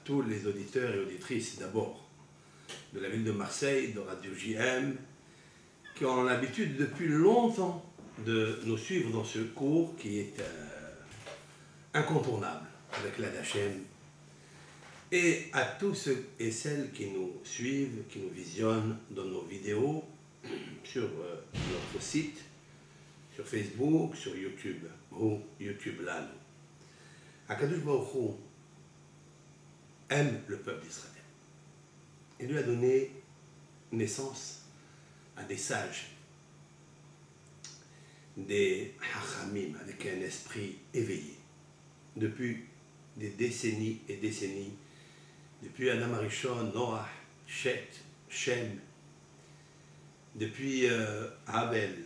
tous les auditeurs et auditrices d'abord de la ville de Marseille, de Radio JM, qui ont l'habitude depuis longtemps de nous suivre dans ce cours qui est incontournable avec la Hachem, et à tous ceux et celles qui nous suivent, qui nous visionnent dans nos vidéos sur notre site, sur Facebook, sur YouTube ou YouTube Land. Akadosh Baruch Hu aime le peuple d'Israël. Il lui a donné naissance à des sages, des hachamim avec un esprit éveillé depuis des décennies et décennies, depuis Adam Arishon, Noach, Shet, Shem, depuis Abel,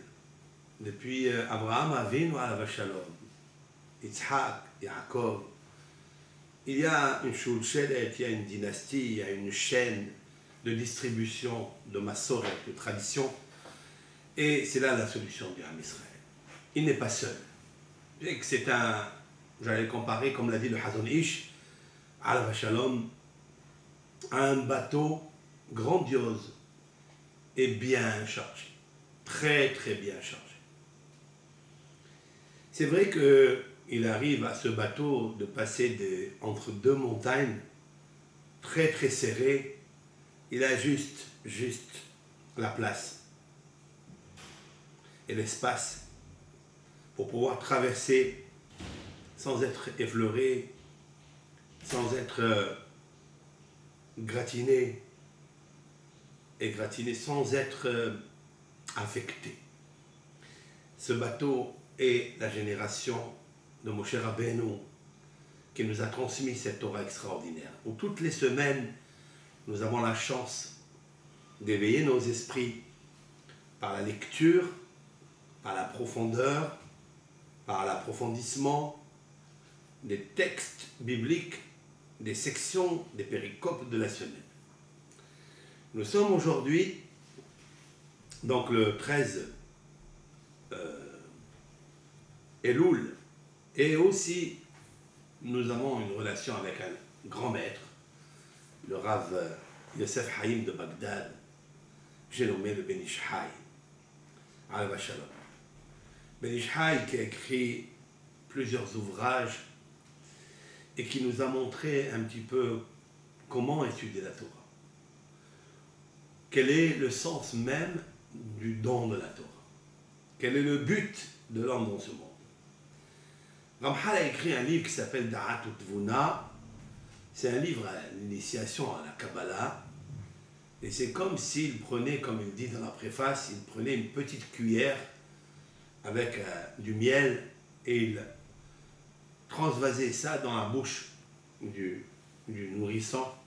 depuis Abraham Avinu alav shalom, Yitzhak, Yaakov. Il y a une shulchelet, il y a une dynastie, il y a une chaîne de distribution, de massoret, de tradition, et c'est là la solution du Ham Israël. Il n'est pas seul. C'est un, j'allais le comparer, comme l'a dit le Hazon Ish, alav shalom, un bateau grandiose et bien chargé, très très bien chargé. C'est vrai qu'il arrive à ce bateau de passer entre deux montagnes très très serrées. Il a juste la place et l'espace pour pouvoir traverser sans être effleuré, sans être gratiné, sans être affecté. Ce bateau est la génération de Moshe Rabbeinu qui nous a transmis cette Torah extraordinaire, où toutes les semaines nous avons la chance d'éveiller nos esprits par la lecture, par la profondeur, par l'approfondissement des textes bibliques, des sections, des péricopes de la semaine. Nous sommes aujourd'hui, donc le 13 Elul, et aussi nous avons une relation avec un grand maître, le Rav Yosef Haïm de Bagdad, j'ai nommé le Ben Ish Hai, alav shalom. Ben Ish Hai qui a écrit plusieurs ouvrages et qui nous a montré un petit peu comment étudier la Torah. Quel est le sens même du don de la Torah? Quel est le but de l'homme dans ce monde? Ramchal a écrit un livre qui s'appelle Da'at Utvuna. C'est un livre à l'initiation à la Kabbalah. Et c'est comme s'il prenait, comme il dit dans la préface, il prenait une petite cuillère avec du miel et il transvasait ça dans la bouche du nourrissant.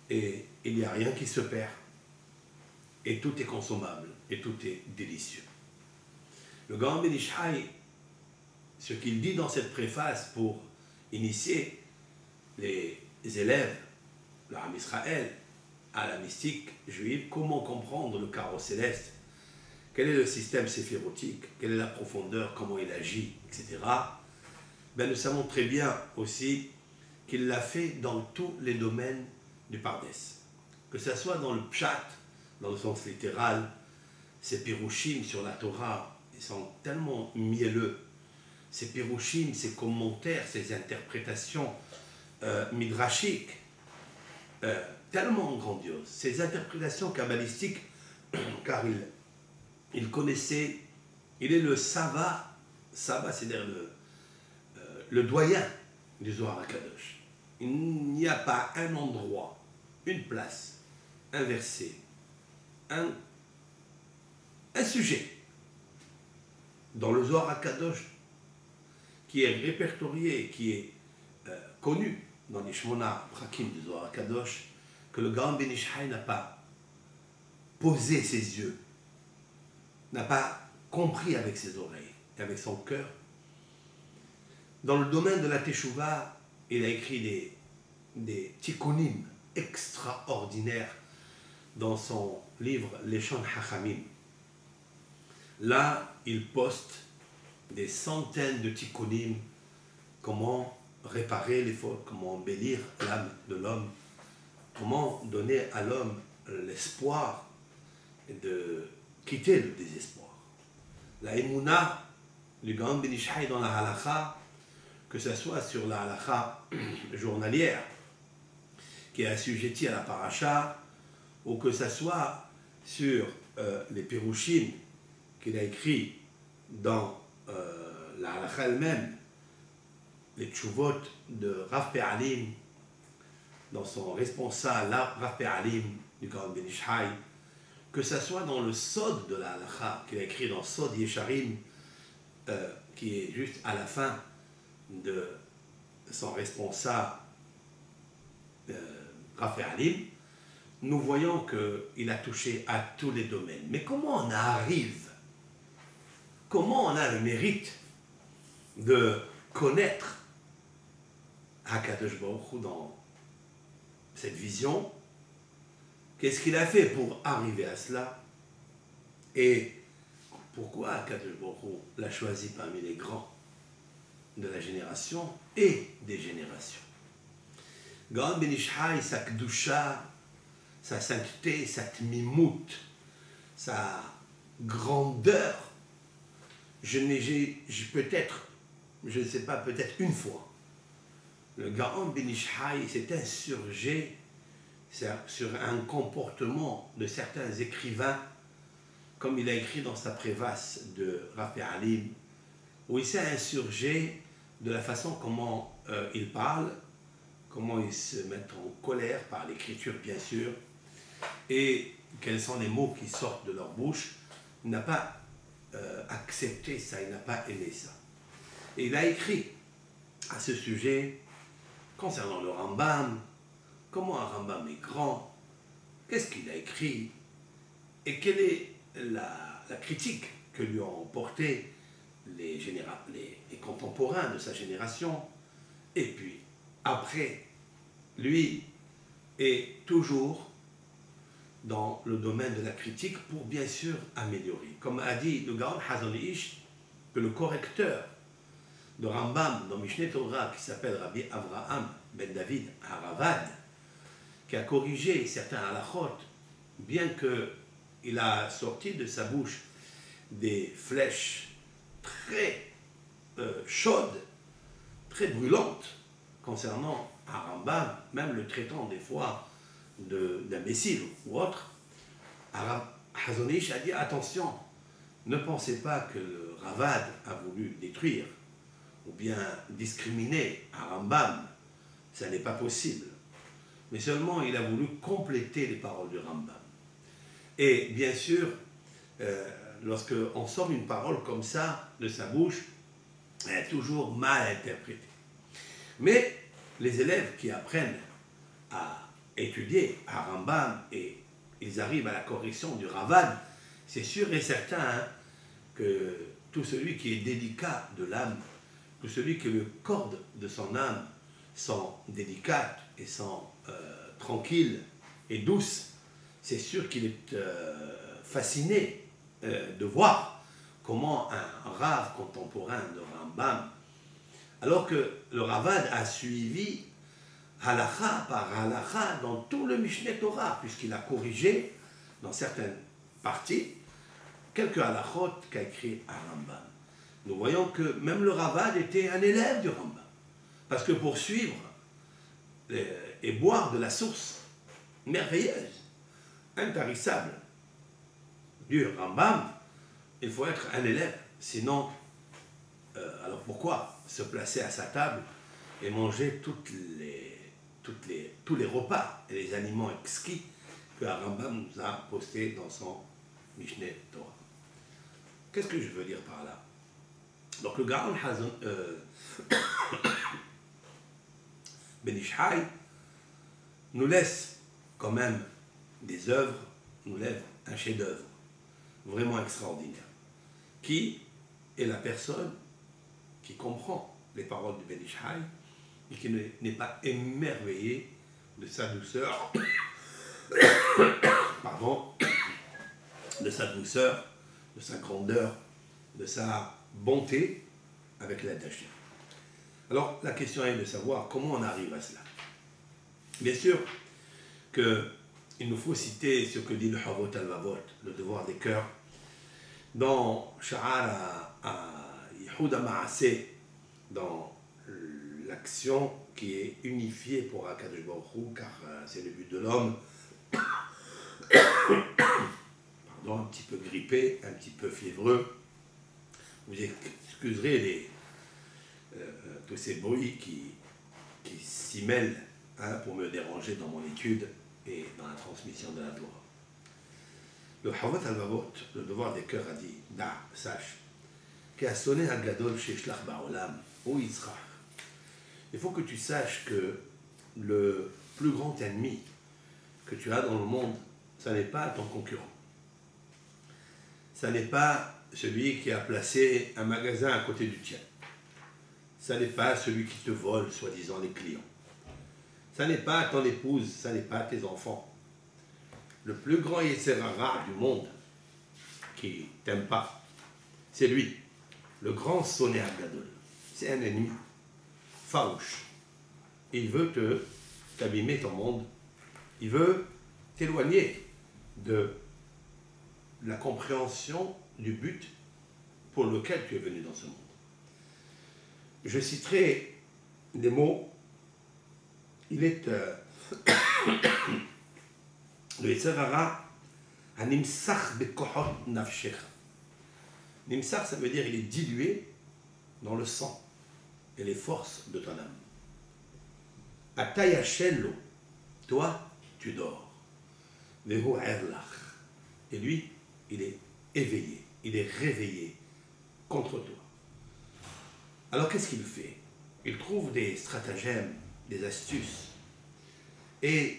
Et il n'y a rien qui se perd. Et tout est consommable. Et tout est délicieux. Le Gaon Ben Ish Hai, ce qu'il dit dans cette préface pour initier les élèves, le Ham Israël, à la mystique juive, comment comprendre le carreau céleste, quel est le système séphirotique, quelle est la profondeur, comment il agit, etc. Ben, nous savons très bien aussi qu'il l'a fait dans tous les domaines du Pardès. Que ce soit dans le Pshat, dans le sens littéral, ces pirouchim sur la Torah, ils sont tellement mielleux. Ces pirouchim, ces commentaires, ces interprétations midrashiques, tellement grandioses. Ces interprétations kabbalistiques, car il connaissait, il est le Sava, c'est-à-dire le doyen du Zohar HaKadosh. Il n'y a pas un endroit, une place, un verset, un sujet dans le Zohar HaKadosh qui est répertorié, qui est connu dans les Shmona Prakim du Zohar HaKadosh, que le Gaon Ben Ish Hai n'a pas posé ses yeux, n'a pas compris avec ses oreilles et avec son cœur. Dans le domaine de la Teshuvah, il a écrit des tikkunim extraordinaires dans son livre Leshon Hachamim. Là, il poste des centaines de tikkunim, comment réparer les fautes, comment embellir l'âme de l'homme, comment donner à l'homme l'espoir de quitter le désespoir. La émouna du Gaon Ben Ish Chai dans la halakha, que ce soit sur la halakha journalière qui est assujettie à la paracha, ou que ce soit sur les Pirushim qu'il a écrit dans la halakha elle-même, les tchouvot de Rav Pe'alim, dans son responsable, Rav Pe'alim du Gaon Ben Ish Chai, que ce soit dans le Sod de la halakha qu'il a écrit dans Sod Yesharim, qui est juste à la fin de son responsable Rav Pe'alim, nous voyons qu'il a touché à tous les domaines. Mais comment on arrive, comment on a le mérite de connaître HaKadosh Baruch Hu dans cette vision? Qu'est-ce qu'il a fait pour arriver à cela? Et pourquoi HaKadosh Baruch Hu l'a choisi parmi les grands de la génération et des générations? Gaon Ben Ish Chai, sa kedusha, sa sainteté, sa tmimout, sa grandeur, peut-être, je ne sais pas, peut-être une fois, le Gaon Ben Ish Chai s'est insurgé sur un comportement de certains écrivains, comme il a écrit dans sa préface de Rav Pe'alim, où il s'est insurgé de la façon comment il parle, comment ils se mettent en colère par l'écriture bien sûr, et quels sont les mots qui sortent de leur bouche. Il n'a pas accepté ça, il n'a pas aimé ça. Et il a écrit à ce sujet concernant le Rambam, comment un Rambam est grand, qu'est-ce qu'il a écrit, et quelle est la critique que lui ont porté les contemporains de sa génération. Et puis, après, lui est toujours dans le domaine de la critique pour bien sûr améliorer. Comme a dit le Gaon Hazon Ish, que le correcteur de Rambam dans Mishneh Torah, qui s'appelle Rabbi Avraham Ben David Haravad, qui a corrigé certains halachot, bien qu'il a sorti de sa bouche des flèches très chaudes, très brûlantes, concernant un Rambam, même le traitant des fois d'imbécile ou autre. Hazon Ish a dit attention, ne pensez pas que le Ravad a voulu détruire ou bien discriminer un Rambam, ça n'est pas possible. Mais seulement il a voulu compléter les paroles du Rambam. Et bien sûr, lorsqu'on sort une parole comme ça de sa bouche, elle est toujours mal interprétée. Mais les élèves qui apprennent à étudier à Rambam et ils arrivent à la correction du Ravad, c'est sûr et certain hein, que tout celui qui est délicat de l'âme, tout celui que les cordes de son âme sont délicates et sont tranquilles et douces, c'est sûr qu'il est fasciné de voir comment un Rav contemporain de Rambam, alors que le Ravad a suivi halakha par halakha dans tout le Mishneh Torah, puisqu'il a corrigé dans certaines parties quelques halachot qu'a écrit un Rambam. Nous voyons que même le Ravad était un élève du Rambam, parce que pour suivre et boire de la source merveilleuse, intarissable du Rambam, il faut être un élève, sinon, alors pourquoi se placer à sa table et manger tous les repas et les aliments exquis que Rambam nous a postés dans son Mishneh Torah. Qu'est-ce que je veux dire par là? Donc le Gaon Hazon Ben Ish Chai nous laisse quand même des œuvres, nous lève un chef-d'œuvre vraiment extraordinaire. Qui est la personne qui comprend les paroles du Ben Ish Chai et qui n'est pas émerveillé de sa douceur, pardon, de sa douceur, de sa grandeur, de sa bonté avec la d'Hachem. Alors, la question est de savoir comment on arrive à cela. Bien sûr qu'il nous faut citer ce que dit le Havot al-Vavot, le devoir des cœurs, dans Sha'ar Yehud Ma'aseh, dans l'action qui est unifiée pour Akadosh Baruch Hu, car c'est le but de l'homme. Pardon, un petit peu grippé, un petit peu fiévreux. Vous excuserez tous ces bruits qui s'y mêlent pour me déranger dans mon étude et dans la transmission de la Torah. Le Havot al-Vavot, le devoir des cœurs, a dit, sache, qui a sonné à Gadol chez Shlach Ba'olam, ou Yitzchak. Il faut que tu saches que le plus grand ennemi que tu as dans le monde, ce n'est pas ton concurrent. Ce n'est pas celui qui a placé un magasin à côté du tien. Ce n'est pas celui qui te vole, soi-disant, les clients. Ce n'est pas ton épouse, ce n'est pas tes enfants. Le plus grand Yetzer Hara du monde qui t'aime pas, c'est lui, le grand Sonné Gadol. C'est un ennemi farouche. Il veut t'abîmer ton monde. Il veut t'éloigner de la compréhension du but pour lequel tu es venu dans ce monde. Je citerai des mots. Il est le Yetzer Hara Nimsach bekohot nafshecha. Nimsach, ça veut dire il est dilué dans le sang et les forces de ton âme. Ata yashen lo, toi tu dors. Vehu erlach, et lui il est éveillé, il est réveillé contre toi. Alors qu'est-ce qu'il fait? Il trouve des stratagèmes, des astuces. Et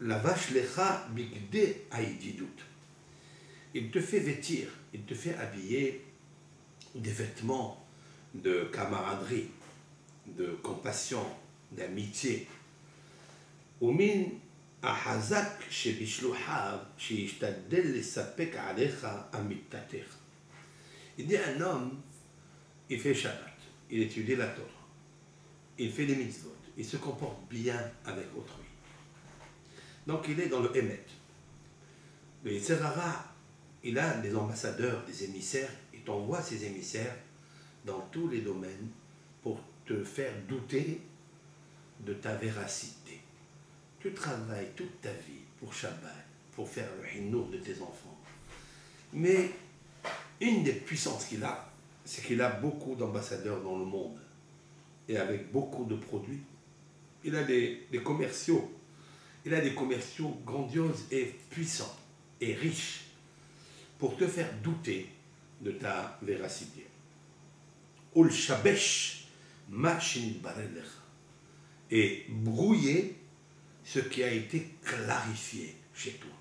la vache lecha bigde aïdidout. Il te fait vêtir, il te fait habiller des vêtements de camaraderie, de compassion, d'amitié. Umin ahazak shebishluhav sheishtadel lesapek alecha amitatecha. Il dit un homme, il fait Shabbat, il étudie la Torah, il fait des mitzvot, il se comporte bien avec autrui. Donc il est dans le Emet. Le Yetzer Hara, il a des ambassadeurs, des émissaires, il t'envoie ces émissaires dans tous les domaines pour te faire douter de ta véracité. Tu travailles toute ta vie pour Shabbat, pour faire le hinour de tes enfants. Mais une des puissances qu'il a, c'est qu'il a beaucoup d'ambassadeurs dans le monde. Et avec beaucoup de produits. Il a des commerciaux. Il a des commerciaux grandioses et puissants et riches pour te faire douter de ta véracité. Ul shabesh ma shinitbarel lecha, et brouiller ce qui a été clarifié chez toi.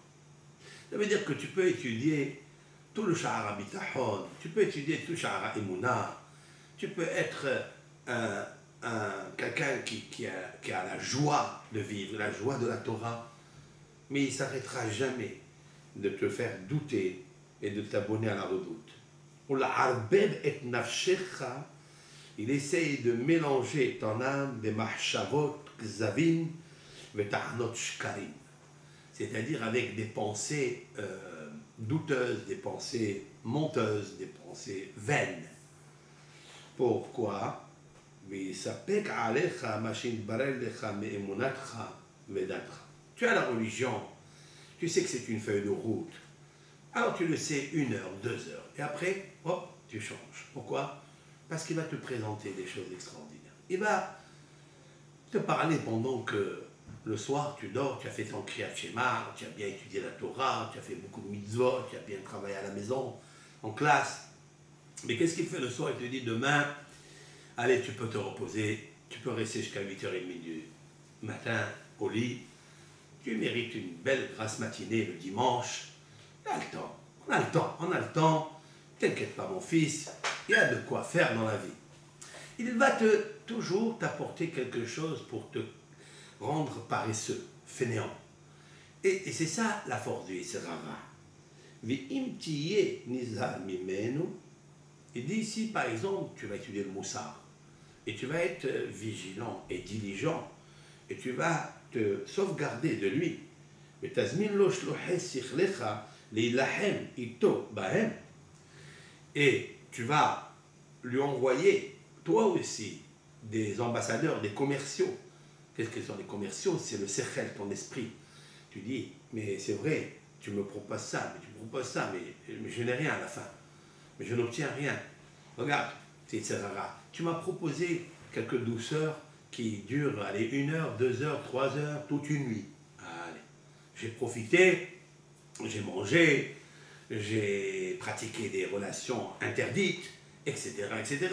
Ça veut dire que tu peux étudier tout le Sha'ar HaBitachon, tu peux étudier tout le Sha'ar HaEmunah, tu peux être quelqu'un qui a la joie de vivre, la joie de la Torah, mais il ne s'arrêtera jamais de te faire douter et de t'abonner à la redoute. Il essaye de mélanger ton âme des mahshavot gzavin veta'anot shkarim, c'est-à-dire avec des pensées douteuses, des pensées menteuses, des pensées vaines. Pourquoi? Tu as la religion, tu sais que c'est une feuille de route. Alors tu le sais 1 heure, 2 heures, et après, hop, tu changes. Pourquoi? Parce qu'il va te présenter des choses extraordinaires. Il va te parler pendant que le soir tu dors, tu as fait ton Kriyat Shema, tu as bien étudié la Torah, tu as fait beaucoup de mitzvot, tu as bien travaillé à la maison, en classe. Mais qu'est-ce qu'il fait le soir? Il te dit demain, allez, tu peux te reposer, tu peux rester jusqu'à 8h30 du matin au lit, tu mérites une belle grasse matinée le dimanche. On a le temps, on a le temps, on a le temps. T'inquiète pas mon fils, il y a de quoi faire dans la vie. Il va toujours t'apporter quelque chose pour te rendre paresseux, fainéant. Et c'est ça la force du Yetzer Hara. Il dit ici par exemple, tu vas étudier le Moussar. et tu vas être vigilant et diligent, et tu vas te sauvegarder de lui. Mais tazmin lo shluhis sikhlecha leilahem ito bahem. Et tu vas lui envoyer, toi aussi, des ambassadeurs, des commerciaux. Qu'est-ce que sont les commerciaux? C'est le sechel, ton esprit. Tu dis, mais c'est vrai, tu me proposes ça, mais tu me proposes ça, mais je n'ai rien à la fin. Mais je n'obtiens rien. Regarde, c'est rare. Tu m'as proposé quelques douceurs qui durent, allez, 1 heure, 2 heures, 3 heures, toute une nuit. Allez, j'ai profité, j'ai mangé, j'ai pratiqué des relations interdites, etc., etc.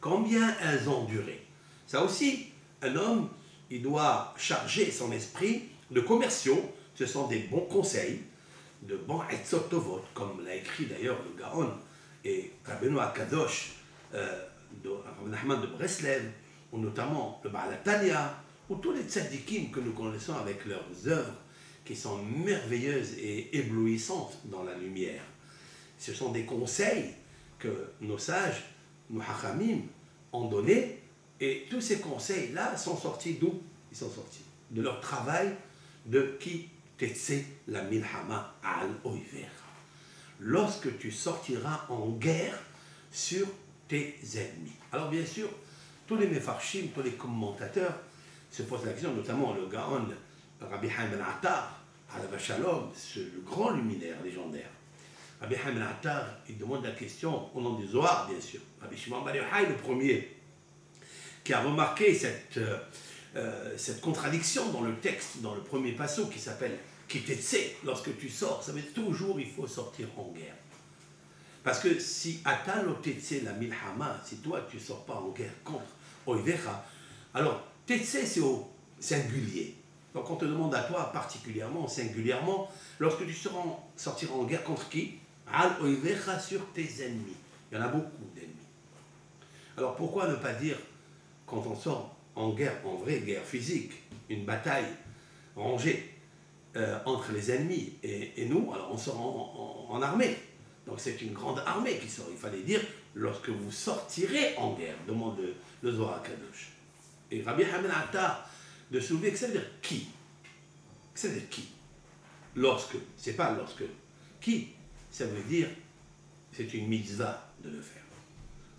Combien elles ont duré? Ça aussi, un homme, il doit charger son esprit de commerciaux. Ce sont des bons conseils, de bons etzot tovot, comme l'a écrit d'ailleurs le Gaon et Rabbeinu Akadosh, Rabbi Nachman de Breslev, ou notamment le Baal HaTanya, ou tous les tzadikim que nous connaissons avec leurs œuvres qui sont merveilleuses et éblouissantes dans la lumière. Ce sont des conseils que nos sages, nos hachamim, ont donnés, et tous ces conseils-là sont sortis d'où? Ils sont sortis de leur travail de qui tetse la milhama al oiver. Lorsque tu sortiras en guerre sur tes ennemis. Alors bien sûr, tous les mefarshim, tous les commentateurs se posent la question, notamment le Gaon, Rabbi Haim ben Attar, Alav Shalom, le grand luminaire légendaire. Rabbi Haim ben Attar, il demande la question au nom du Zohar, bien sûr. Rabbi Shimon Bar Yochai, le premier, qui a remarqué cette contradiction dans le texte, dans le premier passo qui s'appelle Kitetse, lorsque tu sors, ça veut dire toujours il faut sortir en guerre. Parce que si Atalo Tetse la milhama, si toi tu ne sors pas en guerre contre Oivecha, alors Tetse c'est au singulier. Donc on te demande à toi particulièrement, singulièrement, lorsque tu sortiras en guerre contre qui? Al Oivecha, sur tes ennemis. Il y en a beaucoup d'ennemis. Alors pourquoi ne pas dire, quand on sort en guerre, en vraie guerre physique, une bataille rangée entre les ennemis et nous, alors on sort en armée. Donc c'est une grande armée qui sort. Il fallait dire, lorsque vous sortirez en guerre, demande le Zohar Kadosh. Et Rabbi Haim ben Attar de soulever que ça veut dire qui? Ça veut dire qui? Lorsque, c'est pas lorsque. Qui? Ça veut dire, c'est une mitzvah de le faire.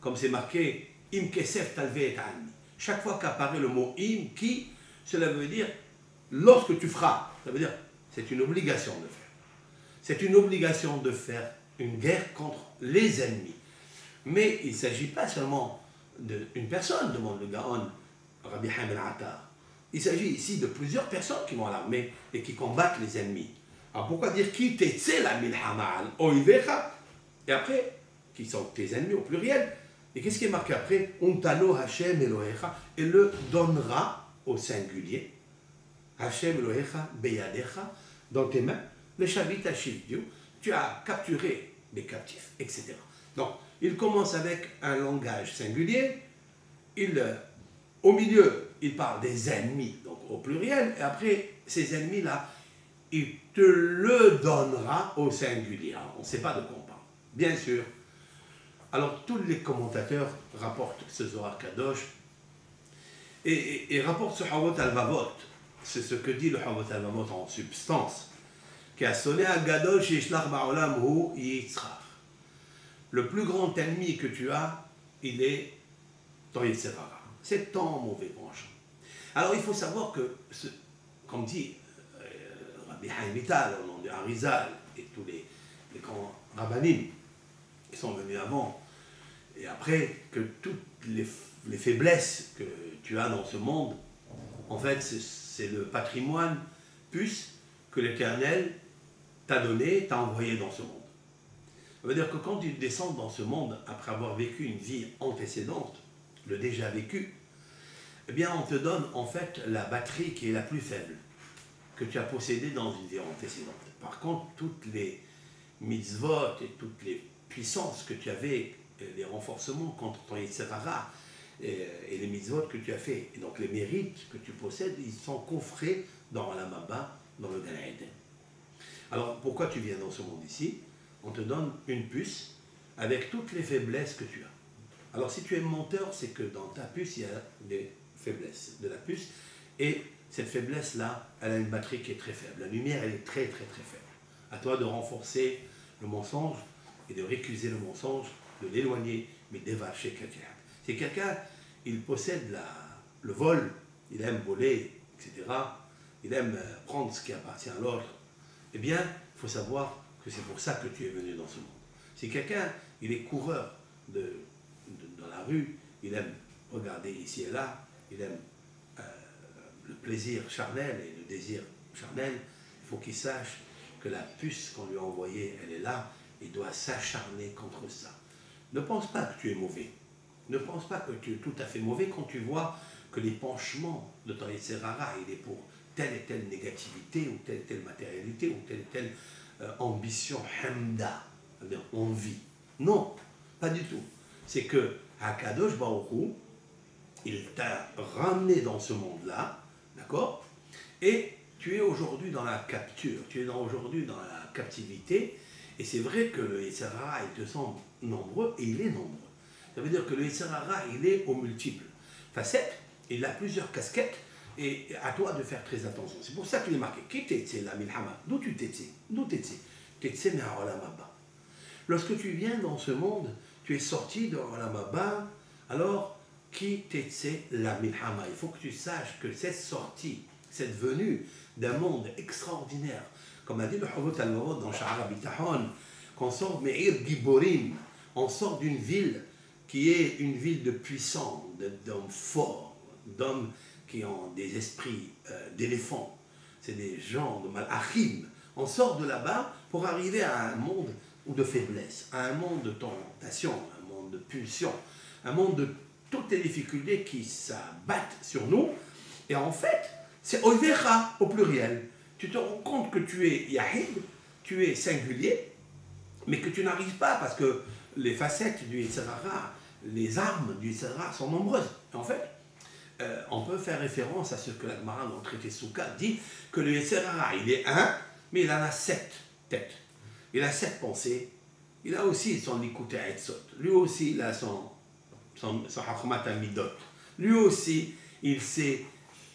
Comme c'est marqué, im kesef talve et ani. Chaque fois qu'apparaît le mot im, qui, cela veut dire lorsque tu feras. Ça veut dire, c'est une obligation de faire. C'est une obligation de faire une guerre contre les ennemis. Mais il ne s'agit pas seulement d'une personne, demande le Gaon, Rabbi Haim ben Attar. Il s'agit ici de plusieurs personnes qui vont à l'armée et qui combattent les ennemis. Alors pourquoi dire qui tetse la milhama al oivecha? Et après, qui sont tes ennemis au pluriel. Et qu'est-ce qui est marqué après? Untalo Hashem Elohecha, et le donnera au singulier. Hashem Elohecha beyadecha, dans tes mains, le Shavit Hashivdiu, tu as capturé des captifs, etc. Donc, il commence avec un langage singulier, au milieu, il parle des ennemis, donc au pluriel, et après, ces ennemis-là, il te le donnera au singulier. Alors, on ne sait pas de quoi on parle, bien sûr. Alors, tous les commentateurs rapportent ce Zohar Kadosh et rapportent ce Havot al-Vavot. C'est ce que dit le Havot al-Vavot en substance. Le plus grand ennemi que tu as, il est ton Yetzer Hara. C'est ton mauvais penchant. Alors, il faut savoir que, comme dit Rabbi Haim Vital, au nom de Harizal, et tous les grands rabbanim qui sont venus avant, et après, que toutes les faiblesses que tu as dans ce monde, en fait, c'est le patrimoine plus que l'Éternel t'a donné, t'a envoyé dans ce monde. Ça veut dire que quand tu descends dans ce monde, après avoir vécu une vie antécédente, le déjà vécu, eh bien, on te donne en fait la batterie qui est la plus faible que tu as possédée dans une vie antécédente. Par contre, toutes les mitzvot et toutes les puissances que tu avais, les renforcements contre ton Yetzer Hara et les mitzvot que tu as fait, et donc les mérites que tu possèdes, ils sont coffrés dans la Maba, dans le Gan Eden. Alors, pourquoi tu viens dans ce monde ici? On te donne une puce avec toutes les faiblesses que tu as. Alors si tu es menteur, c'est que dans ta puce, il y a des faiblesses de la puce. Et cette faiblesse-là, elle a une batterie qui est très faible. La lumière, elle est très très très faible. À toi de renforcer le mensonge et de récuser le mensonge, de l'éloigner, mais d'évacher quelqu'un. Si quelqu'un, il possède le vol, il aime voler, etc., il aime prendre ce qui appartient à l'autre, eh bien, il faut savoir que c'est pour ça que tu es venu dans ce monde. Si quelqu'un, il est coureur dans la rue, il aime regarder ici et là, il aime le plaisir charnel et le désir charnel, il faut qu'il sache que la puce qu'on lui a envoyée, elle est là, il doit s'acharner contre ça. Ne pense pas que tu es mauvais. Ne pense pas que tu es tout à fait mauvais quand tu vois que les penchements de ton Yetzirara, il est pour telle et telle négativité, ou telle et telle matérialité, ou telle et telle ambition, hamda, c'est-à-dire envie. Non, pas du tout. C'est que Hakadosh Baruch Hu, il t'a ramené dans ce monde-là, d'accord? Et tu es aujourd'hui dans la capture, tu es aujourd'hui dans la captivité, et c'est vrai que le Yetzirara, il te semble nombreux, et il est nombreux. Ça veut dire que le Yetzirara, il est aux multiples facettes, il a plusieurs casquettes, et à toi de faire très attention. C'est pour ça qu'il est marqué. Qui t'étais la milhama? D'où tu t'étais? D'où t'étais? T'étais me'olam haba. Lorsque tu viens dans ce monde, tu es sorti de olam haba, alors qui t'étais la milhama? Il faut que tu saches que cette sortie, cette venue d'un monde extraordinaire, comme a dit le Hurut al-Mawad dans Sha'ar Bitahon, qu'on sort Me'ir Giborim, on sort d'une ville qui est une ville de puissants, d'hommes forts, d'hommes qui ont des esprits d'éléphants, c'est des gens de malachim. On sort de là-bas pour arriver à un monde de faiblesse, à un monde de tentation, un monde de pulsion, un monde de toutes les difficultés qui s'abattent sur nous. Et en fait, c'est oivecha au pluriel. Tu te rends compte que tu es yahid, tu es singulier, mais que tu n'arrives pas parce que les facettes du Yetzirara, les armes du Yetzirara sont nombreuses. Et en fait, on peut faire référence à ce que la Gemara dans le traité Souka dit, que le Yetzirara, il est un, mais il en a 7 têtes. Il a 7 pensées. Il a aussi son Likutei Etzot. Lui aussi, il a son Hachmat Amidot. Lui aussi, il sait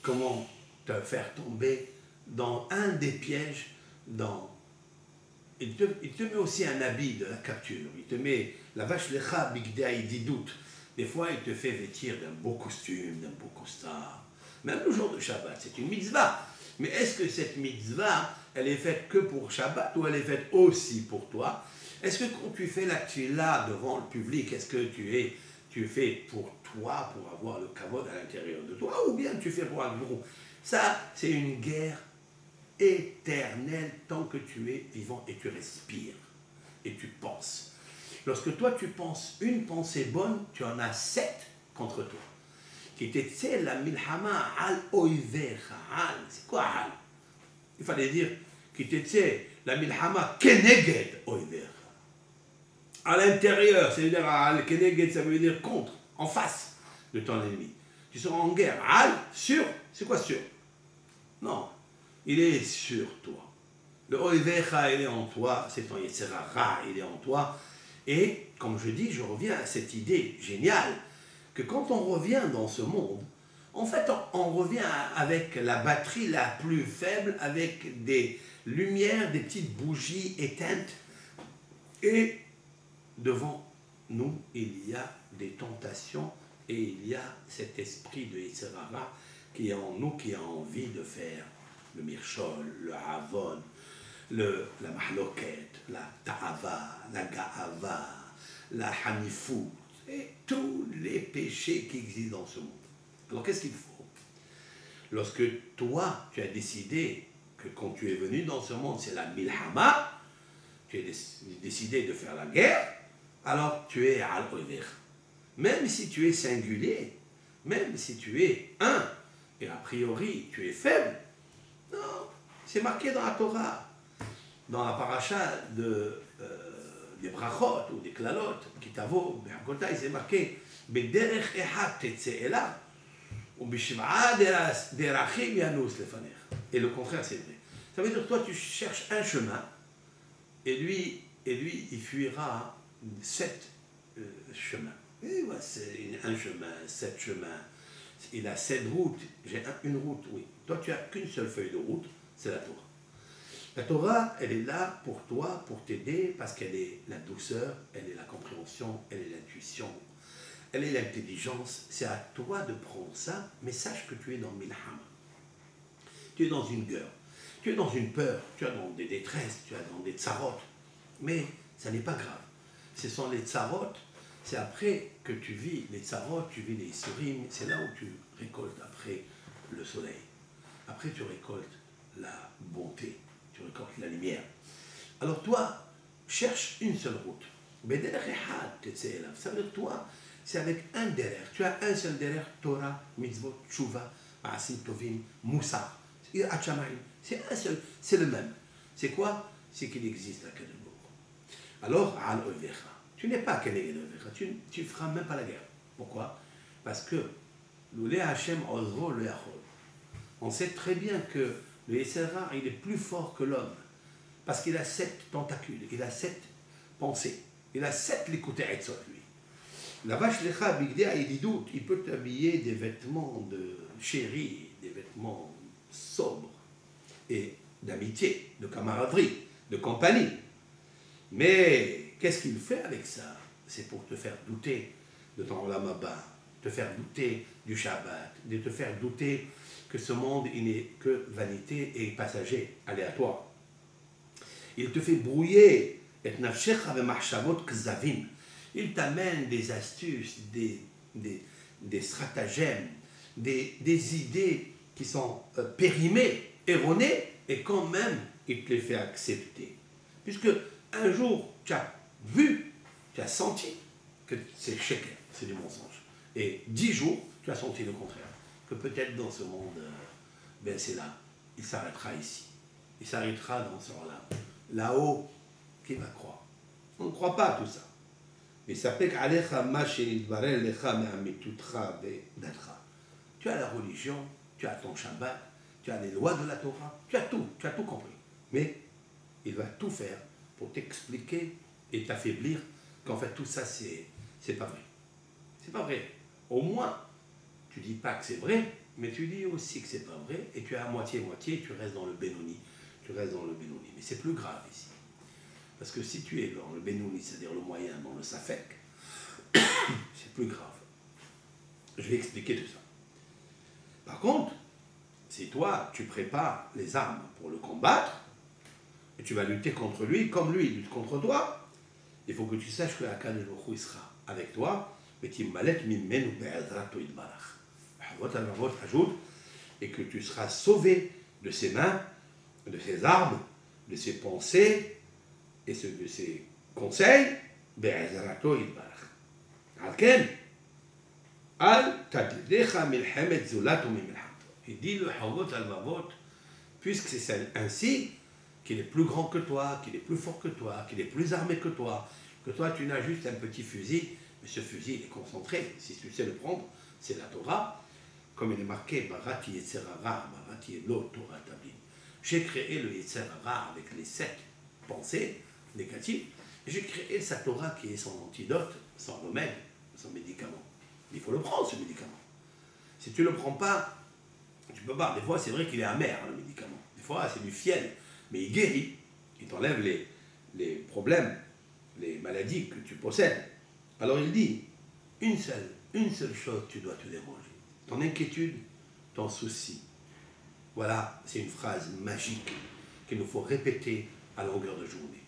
comment te faire tomber dans un des pièges. Il te met aussi un habit de la capture. Il te met la vache lecha bigdei didut. Des fois, il te fait vêtir d'un beau costume, d'un beau costard. Même le jour de Shabbat, c'est une mitzvah. Mais est-ce que cette mitzvah, elle est faite que pour Shabbat ou elle est faite aussi pour toi? Est-ce que quand tu fais la tefila devant le public, est-ce que tu fais pour toi, pour avoir le kavod à l'intérieur de toi, ou bien tu fais pour un groupe? Ça, c'est une guerre éternelle tant que tu es vivant et tu respires et tu penses. Lorsque toi tu penses une pensée bonne, tu en as 7 contre toi. Qui était la milhama al oivecha. Al, c'est quoi al? Il fallait dire qui était la milhama keneged oivecha. À l'intérieur, c'est-à-dire al keneged, ça veut dire contre, en face de ton ennemi. Tu seras en guerre. Al, sur, c'est quoi sur? Non, il est sur toi. Le oivecha, il est en toi, c'est ton yetzirara, il est en toi. Et, comme je dis, je reviens à cette idée géniale que quand on revient dans ce monde, en fait, on revient avec la batterie la plus faible, avec des lumières, des petites bougies éteintes. Et devant nous, il y a des tentations et il y a cet esprit de Yetzirara qui est en nous, qui a envie de faire le mirchol, le havon, la mahloket, la ta'ava, la ga'ava, la hanifut, et tous les péchés qui existent dans ce monde. Alors qu'est-ce qu'il faut? Lorsque toi, tu as décidé que quand tu es venu dans ce monde, c'est la milhama, tu as décidé de faire la guerre, alors tu es al-oiver. Même si tu es singulier, même si tu es un, et a priori tu es faible, non, c'est marqué dans la Torah. Dans la paracha des brachot ou des klalot, kitavo, be'akotai, c'est marqué bederech echad tetze'ela ou b'shiv'a derachim yanus lefanech. Et le contraire, c'est vrai. Ça veut dire que toi, tu cherches un chemin, et lui, il fuira 7 chemins. Et ouais, c'est un chemin, 7 chemins. Il a 7 routes. J'ai une route, oui. Toi, tu n'as qu'une seule feuille de route, c'est la Torah. La Torah, elle est là pour toi, pour t'aider, parce qu'elle est la douceur, elle est la compréhension, elle est l'intuition, elle est l'intelligence. C'est à toi de prendre ça, mais sache que tu es dans Milham. Tu es dans une guerre, tu es dans une peur, tu es dans des détresses, tu es dans des tsarotes. Mais ça n'est pas grave. Ce sont les tsarotes, c'est après que tu vis les tsarotes, tu vis les isurim, c'est là où tu récoltes après le soleil. Après tu récoltes la bonté, tu récoltes la lumière. Alors toi, cherche une seule route. Ça veut dire toi, c'est avec un derrière. Tu as un seul derrière, Torah, mitzvot, tshuva, ma'asim tovim, moussar. C'est un seul, c'est le même. C'est quoi? C'est qu'il existe à Kadosh. Alors, tu n'es pas Keneged Ovecha, tu ne feras même pas la guerre. Pourquoi? Parce que l'Oulé Hashem Ozro le Yachol. On sait très bien que le Yetzer Hara, il est plus fort que l'homme. Parce qu'il a 7 tentacules, il a 7 pensées, il a 7 l'écouter Etzot, lui. La vache lecha bigdea yedidut, il peut t'habiller des vêtements de chéri, des vêtements sobres et d'amitié, de camaraderie, de compagnie. Mais qu'est-ce qu'il fait avec ça? C'est pour te faire douter de ton Olam Haba, te faire douter du Shabbat, de te faire douter que ce monde il n'est que vanité et passager, aléatoire. Il te fait brouiller et nafshecha v'machshavot kzavim. Il t'amène des astuces, des stratagèmes, des idées qui sont périmées, erronées, et quand même, il te les fait accepter. Puisque un jour, tu as vu, tu as senti que c'est sheker, c'est du mensonge. Et 10 jours, tu as senti le contraire. Que peut-être dans ce monde, ben c'est là, il s'arrêtera ici. Il s'arrêtera dans ce là. Là-haut, qui va croire? On ne croit pas à tout ça. Mais ça fait qu'Alecha Machenit Barel Lecha Me'amitutra Ve'datra. Tu as la religion, tu as ton Shabbat, tu as les lois de la Torah, tu as tout compris. Mais il va tout faire pour t'expliquer et t'affaiblir qu'en fait tout ça c'est pas vrai. C'est pas vrai. Au moins, tu dis pas que c'est vrai, mais tu dis aussi que c'est pas vrai et tu es à moitié-moitié, tu restes dans le Benoni. Tu restes dans le Benoni. Mais c'est plus grave ici. Parce que si tu es dans le Benoni, c'est-à-dire le moyen, dans le Safek, c'est plus grave. Je vais expliquer tout ça. Par contre, si toi, tu prépares les armes pour le combattre, et tu vas lutter contre lui, comme lui lutte contre toi, il faut que tu saches que Akadosh Baruch Hu sera avec toi, et que tu seras sauvé de ses mains, de ses armes, de ses pensées, et de ses conseils, be'ezrato yitbarach. Alken, al tadlecha milchemet zulato mimilhamto. Il dit le Havot al-Vavot, puisque c'est ainsi qu'il est plus grand que toi, qu'il est plus fort que toi, qu'il est plus armé que toi tu n'as juste un petit fusil, mais ce fusil il est concentré, si tu sais le prendre, c'est la Torah, comme il est marqué, Barati Yetzer Hara, Barati Elo Torah Tabim. J'ai créé le Yetzer Hara avec les 7 pensées négatives, et j'ai créé sa Torah qui est son antidote, son remède, son médicament. Il faut le prendre, ce médicament. Si tu ne le prends pas, tu peux pas. Des fois, c'est vrai qu'il est amer, le médicament. Des fois, c'est du fiel, mais il guérit. Il t'enlève les problèmes, les maladies que tu possèdes. Alors il dit, une seule chose tu dois te déranger. Ton inquiétude, ton souci. Voilà, c'est une phrase magique qu'il nous faut répéter à longueur de journée.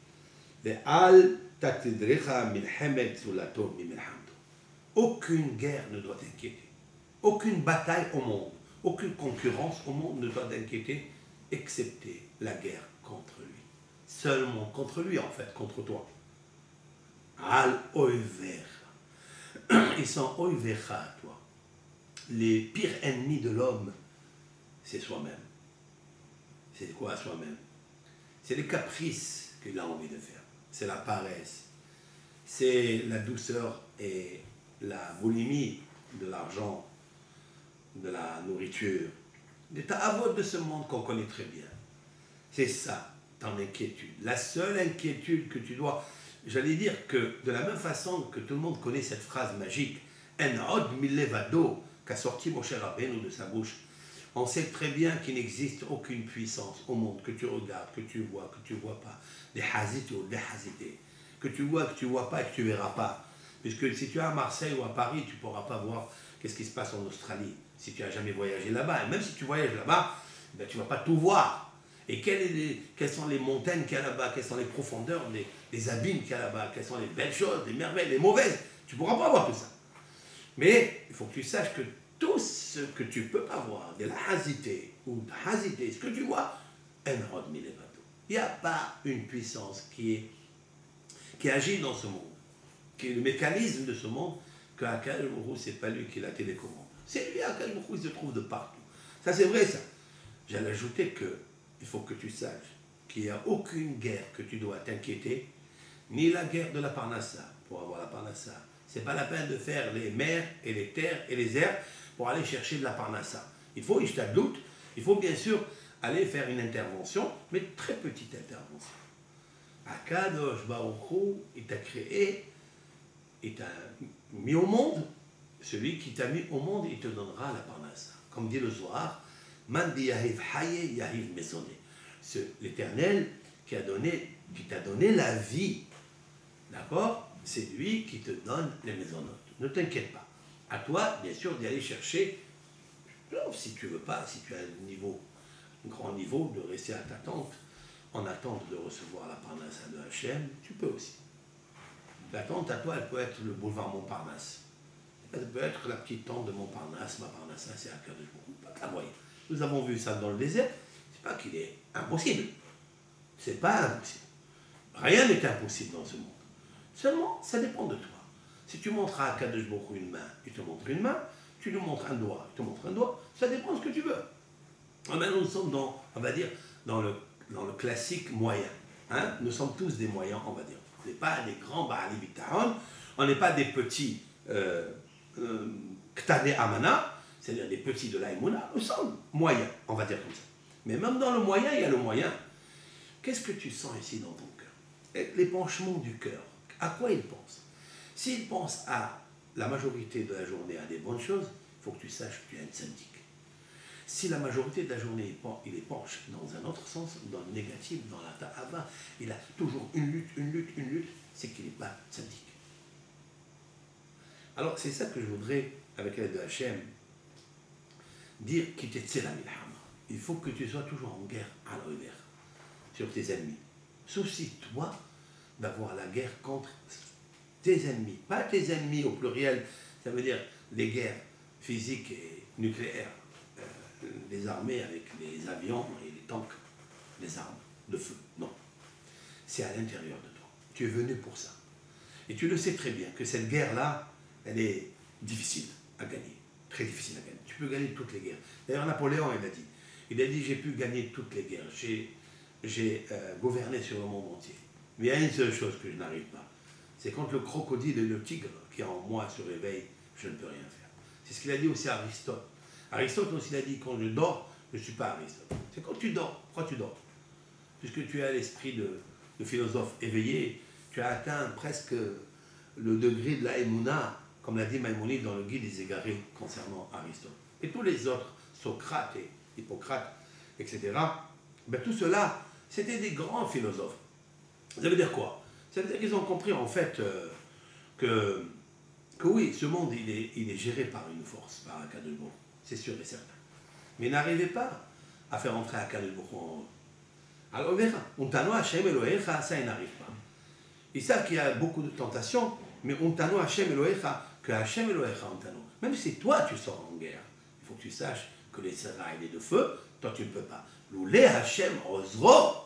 Aucune guerre ne doit t'inquiéter. Aucune bataille au monde, aucune concurrence au monde ne doit t'inquiéter, excepté la guerre contre lui. Seulement contre lui, en fait, contre toi. Al oiver. Ils sont oivecha, toi. Les pires ennemis de l'homme, c'est soi-même. C'est quoi soi-même? C'est les caprices qu'il a envie de faire. C'est la paresse. C'est la douceur et la boulimie de l'argent, de la nourriture, des ta'avot de ce monde qu'on connaît très bien. C'est ça, ton inquiétude. La seule inquiétude que tu dois... j'allais dire que de la même façon que tout le monde connaît cette phrase magique, En od milevado, qu'a sorti Moshe Rabbeinu de sa bouche, on sait très bien qu'il n'existe aucune puissance au monde que tu regardes, que tu vois pas, des hazit ou des hazités, que tu vois pas et que tu verras pas. Puisque si tu es à Marseille ou à Paris, tu ne pourras pas voir qu'est-ce qui se passe en Australie, si tu n'as jamais voyagé là-bas. Et même si tu voyages là-bas, ben, tu ne vas pas tout voir. Et quelles sont les montagnes qu'il y a là-bas, quelles sont les profondeurs, les abîmes qu'il y a là-bas, quelles sont les belles choses, les merveilles, les mauvaises. Tu ne pourras pas voir tout ça. Mais il faut que tu saches que tout ce que tu ne peux pas voir, de la hazité ou de la hazité, ce que tu vois, il n'y a pas une puissance qui agit dans ce monde, qui est le mécanisme de ce monde, que Akadosh Baruch Hu, ce n'est pas lui qui la télécommande. C'est lui, Akadosh Baruch Hu, il se trouve de partout. Ça, c'est vrai, ça. J'allais ajouter qu'il faut que tu saches qu'il n'y a aucune guerre que tu dois t'inquiéter, ni la guerre de la Parnassa, pour avoir la Parnassa. Ce n'est pas la peine de faire les mers et les terres et les airs pour aller chercher de la Parnassa. Il faut, doute, il faut bien sûr aller faire une intervention, mais très petite intervention. Akadosh Baruch Hu, il t'a créé, il t'a mis au monde. Celui qui t'a mis au monde, il te donnera la Parnassa. Comme dit le Zohar, Man bi yahiv haye yahiv mesone. C'est l'Éternel qui t'a donné la vie. D'accord? C'est lui qui te donne les maisonnotes. Ne t'inquiète pas. À toi, bien sûr, d'y aller chercher, si tu veux pas, si tu as un grand niveau, de rester à ta tente, en attente de recevoir la Parnassa de Hachem, tu peux aussi. La tente à toi, elle peut être le boulevard Montparnasse. Elle peut être la petite tente de Montparnasse. Ma Parnassa, c'est à cœur de jour. Pas la moyenne. Nous avons vu ça dans le désert. C'est pas qu'il est impossible. C'est pas impossible. Rien n'est impossible dans ce monde. Seulement, ça dépend de toi. Si tu montres à Akadosh Baruch Hu une main, il te montre une main. Tu lui montres un doigt, il te montre un doigt. Ça dépend de ce que tu veux. Maintenant, nous sommes on va dire, dans le classique moyen. Hein? Nous sommes tous des moyens, on va dire. On n'est pas des grands Baali Bitaron, on n'est pas des petits Ktane Amana, c'est-à-dire des petits de l'Aïmouna. Nous sommes moyens, on va dire comme ça. Mais même dans le moyen, il y a le moyen. Qu'est-ce que tu sens ici dans ton cœur? L'épanchement du cœur. À quoi il pense? S'il pense à la majorité de la journée à des bonnes choses, il faut que tu saches que tu es un tzaddik. Si la majorité de la journée, il épanche dans un autre sens, dans le négatif, dans la ta'ava, il a toujours une lutte, c'est qu'il n'est pas tzaddik. Alors c'est ça que je voudrais, avec l'aide de Hachem, dire qu'il t'est tzelam ilhama. Il faut que tu sois toujours en guerre à l'envers sur tes ennemis. Soucie-toi d'avoir la guerre contre tes ennemis. Pas tes ennemis au pluriel, ça veut dire les guerres physiques et nucléaires. Les armées avec les avions et les tanks, les armes de feu. Non. C'est à l'intérieur de toi. Tu es venu pour ça. Et tu le sais très bien que cette guerre-là, elle est difficile à gagner. Très difficile à gagner. Tu peux gagner toutes les guerres. D'ailleurs, Napoléon, il a dit, j'ai pu gagner toutes les guerres. J'ai gouverné sur le monde entier. Mais il y a une seule chose que je n'arrive pas. C'est quand le crocodile et le tigre qui en moi se réveillent, je ne peux rien faire. C'est ce qu'il a dit aussi à Aristote. Aristote aussi a dit, quand je dors, je ne suis pas Aristote. C'est quand tu dors. Pourquoi tu dors? Puisque tu as l'esprit de philosophe éveillé, tu as atteint presque le degré de la Emouna, comme l'a dit Maïmonide dans le Guide des égarés concernant Aristote. Et tous les autres, Socrate et Hippocrate, etc., ben, tout cela, c'était des grands philosophes. Ça veut dire quoi? Ça veut dire qu'ils ont compris en fait que oui, ce monde, il est géré par une force, par un cas de bon. C'est sûr et certain. Mais n'arrivez pas à faire entrer Akadosh Baruch Hu en eux. Alors on verra. Untano Hashem Elohecha, ça il n'arrive pas. Ils savent qu'il y a beaucoup de tentations, mais Untano Hashem Elohecha, que Hashem Elohecha Untano. Même si toi tu sors en guerre, il faut que tu saches que les Sarah et les de feu, toi tu ne peux pas. Loulé Hashem Ozro,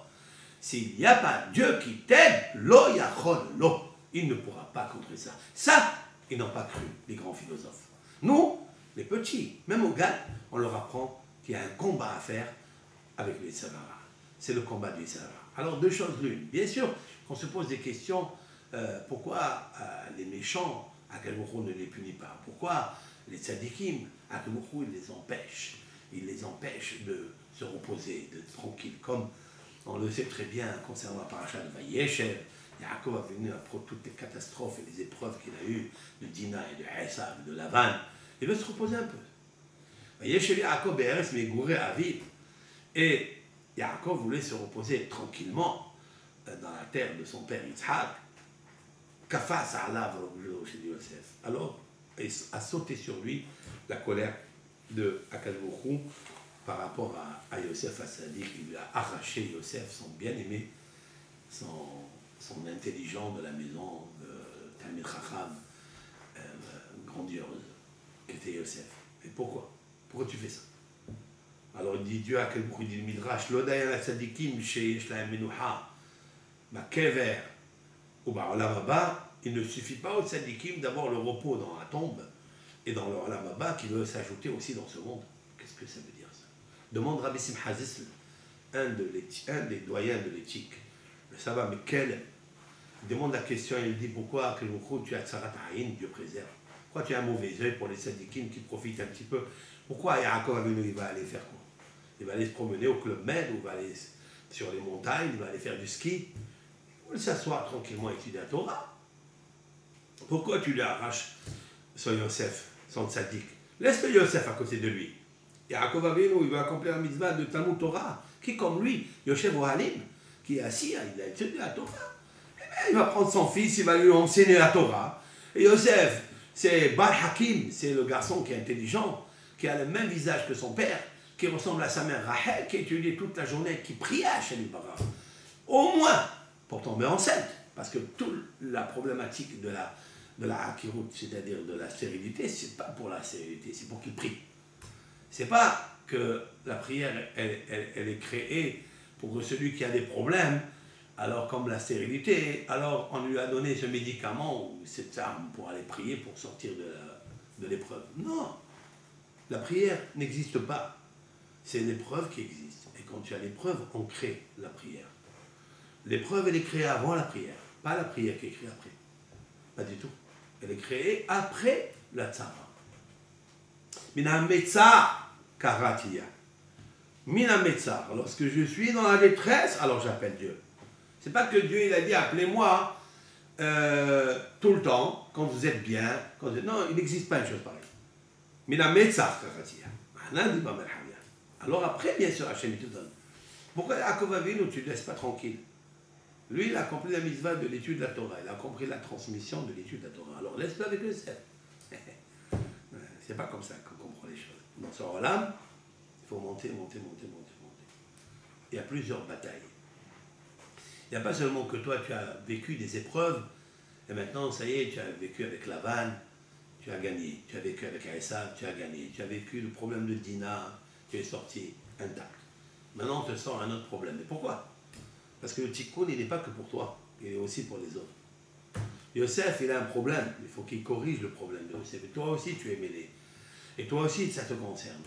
s'il n'y a pas Dieu qui t'aide, lo yachol lo, il ne pourra pas contrer ça. Ça, ils n'ont pas cru, les grands philosophes. Nous, les petits, même aux gars, on leur apprend qu'il y a un combat à faire avec les Sahara. C'est le combat des Sahara. Alors, deux choses l'une. Bien sûr, on se pose des questions. Pourquoi les méchants, Akadosh Baruch Hu ne les punit pas? Pourquoi les tzadikim, Akadosh Baruch Hu les empêche? Il les empêche de se reposer, d'être tranquille. Comme on le sait très bien concernant la paracha de Vayeshev, Yaakov a venu après toutes les catastrophes et les épreuves qu'il a eues de Dina et de Esav, de Lavan, il veut se reposer un peu. Yaakov Be'eretz Megouré Aviv. Et Yaakov voulait se reposer tranquillement dans la terre de son père Yitzhak. Kafas alav chez Yosef. Alors, a sauté sur lui la colère de Akadosh Baruch Hu par rapport à Yosef Hassadi, qui lui a arraché Yosef, son bien-aimé, son intelligent de la maison de Talmid Chacham, grandiose, qui était Yosef. Et pourquoi? Pourquoi tu fais ça? Alors il dit Dieu à quel point il dit le Midrash, L'odayan la-tzadikim sheyesh lahem menuha, ba-kever ou ba-olam haba, il ne suffit pas aux tzadikim d'avoir le repos dans la tombe et dans le olam haba qui veut s'ajouter aussi dans ce monde. Qu'est-ce que ça veut dire ça? Demande Rabbi Simcha Zisl, un des doyens de l'éthique. Ça va, mais quel? Il demande la question, il dit pourquoi tu as tsarat ayin, Dieu préserve. Pourquoi tu as un mauvais œil pour les tzadikim qui profitent un petit peu? Pourquoi Yaakov Avinu, il va aller faire quoi? Il va aller se promener au Club Med, ou il va aller sur les montagnes, il va aller faire du ski. Il va s'asseoir tranquillement et étudier la Torah. Pourquoi tu lui arraches son Yosef, son tzaddik? Laisse le Yosef à côté de lui. Yaakov Avinu, il va accomplir la mitzvah de Talmud Torah, qui comme lui, Yoshev Ohalim, qui est assis, il a étudié la Torah. Et bien, il va prendre son fils, il va lui enseigner la Torah. Et Yosef, c'est Bar Hakim, c'est le garçon qui est intelligent, qui a le même visage que son père, qui ressemble à sa mère Rachel, qui étudiait toute la journée, qui priait à Hashem Yitbarach. Au moins pour tomber enceinte, parce que toute la problématique de la hakirut, c'est-à-dire de la stérilité, c'est pas pour la stérilité, c'est pour qu'il prie. C'est pas que la prière, elle est créée pour que celui qui a des problèmes, alors comme la stérilité, alors on lui a donné ce médicament ou cette arme pour aller prier pour sortir de l'épreuve. Non, la prière n'existe pas. C'est l'épreuve qui existe. Et quand tu as l'épreuve, on crée la prière. L'épreuve, elle est créée avant la prière, pas la prière qui est créée après. Pas du tout. Elle est créée après la tzara. Mina metzar karatia. Mina metzar. Lorsque je suis dans la détresse, alors j'appelle Dieu. C'est pas que Dieu il a dit appelez-moi tout le temps quand vous êtes bien. Non, il n'existe pas une chose pareille. Mina metzar karatia. Alors après, bien sûr, Hachem te donne. Pourquoi Yaakov Avinu, tu ne le laisses pas tranquille? Lui, il a compris la mitzvah de l'étude de la Torah. Il a compris la transmission de l'étude de la Torah. Alors laisse-le avec le sel. C'est pas comme ça qu'on comprend les choses. Dans ce rôle-là, il faut monter. Il y a plusieurs batailles. Il n'y a pas seulement que toi, tu as vécu des épreuves, et maintenant, ça y est, tu as vécu avec Lavan, tu as gagné. Tu as vécu avec Esav, tu as gagné. Tu as vécu le problème de Dina, tu es sorti intact. Maintenant, on te sort un autre problème. Mais pourquoi? Parce que le tikkun, il n'est pas que pour toi, il est aussi pour les autres. Yosef, il a un problème, il faut qu'il corrige le problème de Yosef. Et toi aussi, tu es mêlé. Et toi aussi, ça te concerne.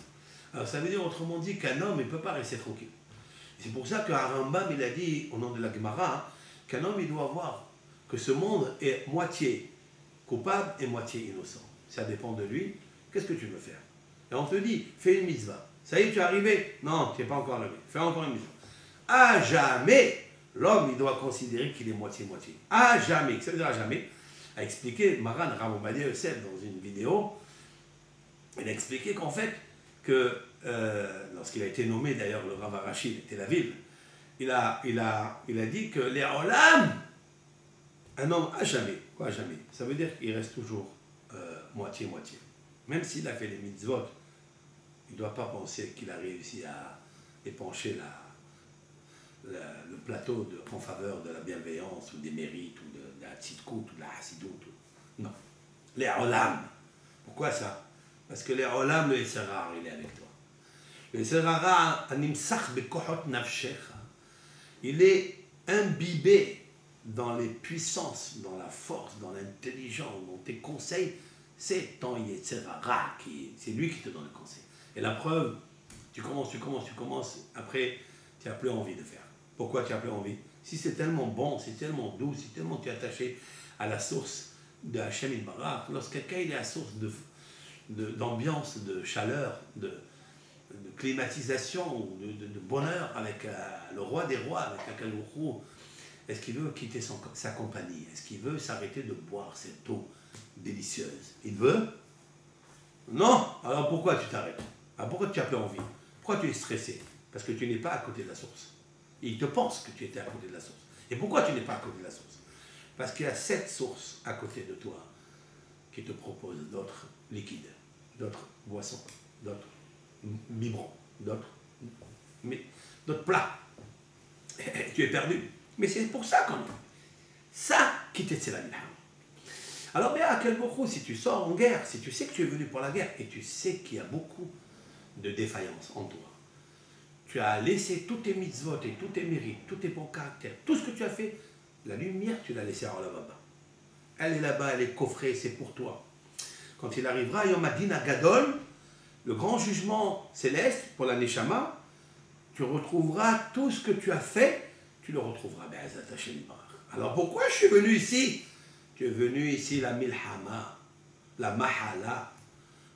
Alors, ça veut dire, autrement dit, qu'un homme, il ne peut pas rester tranquille. C'est pour ça qu'à Rambam, il a dit, au nom de la Gemara, qu'un homme, il doit voir que ce monde est moitié coupable et moitié innocent. Ça dépend de lui. Qu'est-ce que tu veux faire? Et on te dit, fais une mitzvah. Ça y est, tu es arrivé? Non, tu n'es pas encore arrivé. Fais encore une mitzvah. À jamais, l'homme, il doit considérer qu'il est moitié-moitié. À jamais. Ça veut dire à jamais. A expliqué, Maran Rav Ovadia Yosef, dans une vidéo, il a expliqué qu'en fait, que lorsqu'il a été nommé, d'ailleurs, le Rav Arashi de Tel Aviv, il a dit que les olam, un homme à jamais. Quoi à jamais? Ça veut dire qu'il reste toujours moitié-moitié. Même s'il a fait les mitzvot, il ne doit pas penser qu'il a réussi à épancher le plateau en faveur de la bienveillance ou des mérites ou de la tzidkout ou de la hassidout. Non. Les olam. Pourquoi ça? Parce que les olam, le Yetzer Hara, il est avec toi. Le Yetzer Hara, animsach bekohot nafshecha, il est imbibé dans les puissances, dans la force, dans l'intelligence, dans tes conseils. C'est ton Yetzer Hara, c'est lui qui te donne le conseil. Et la preuve, tu commences, après, tu n'as plus envie de faire. Pourquoi tu n'as plus envie? Si c'est tellement bon, c'est tellement doux, si tellement tu es attaché à la source de Hashem Yitbarach, lorsque quelqu'un est à la source d'ambiance, de chaleur, de climatisation, de bonheur avec le roi des rois, avec Akadosh Baruch Hu, Est-ce qu'il veut quitter sa compagnie? Est-ce qu'il veut s'arrêter de boire cette eau délicieuse? Il veut? Non. Alors pourquoi tu t'arrêtes? Alors pourquoi tu n'as plus envie? Pourquoi tu es stressé? Parce que tu n'es pas à côté de la source. Il te pense que tu étais à côté de la source. Et pourquoi tu n'es pas à côté de la source? Parce qu'il y a cette source à côté de toi qui te propose d'autres liquides, d'autres boissons, d'autres biberons, d'autres plats. Et tu es perdu. Mais c'est pour ça qu'on dit. Ça, quitter c'est la milha. Alors, bien, à quel moment, si tu sors en guerre, si tu sais que tu es venu pour la guerre et tu sais qu'il y a beaucoup de défaillances en toi, tu as laissé tous tes mitzvot et tous tes mérites, tous tes bons caractères, tout ce que tu as fait, la lumière, tu l'as laissée là-bas. Elle est là-bas, elle est coffrée, c'est pour toi. Quand il arrivera, Yom Adin Gadol, le grand jugement céleste pour la Neshama, tu retrouveras tout ce que tu as fait, tu le retrouveras. Alors pourquoi je suis venu ici? Tu es venu ici la milhama, la mahala,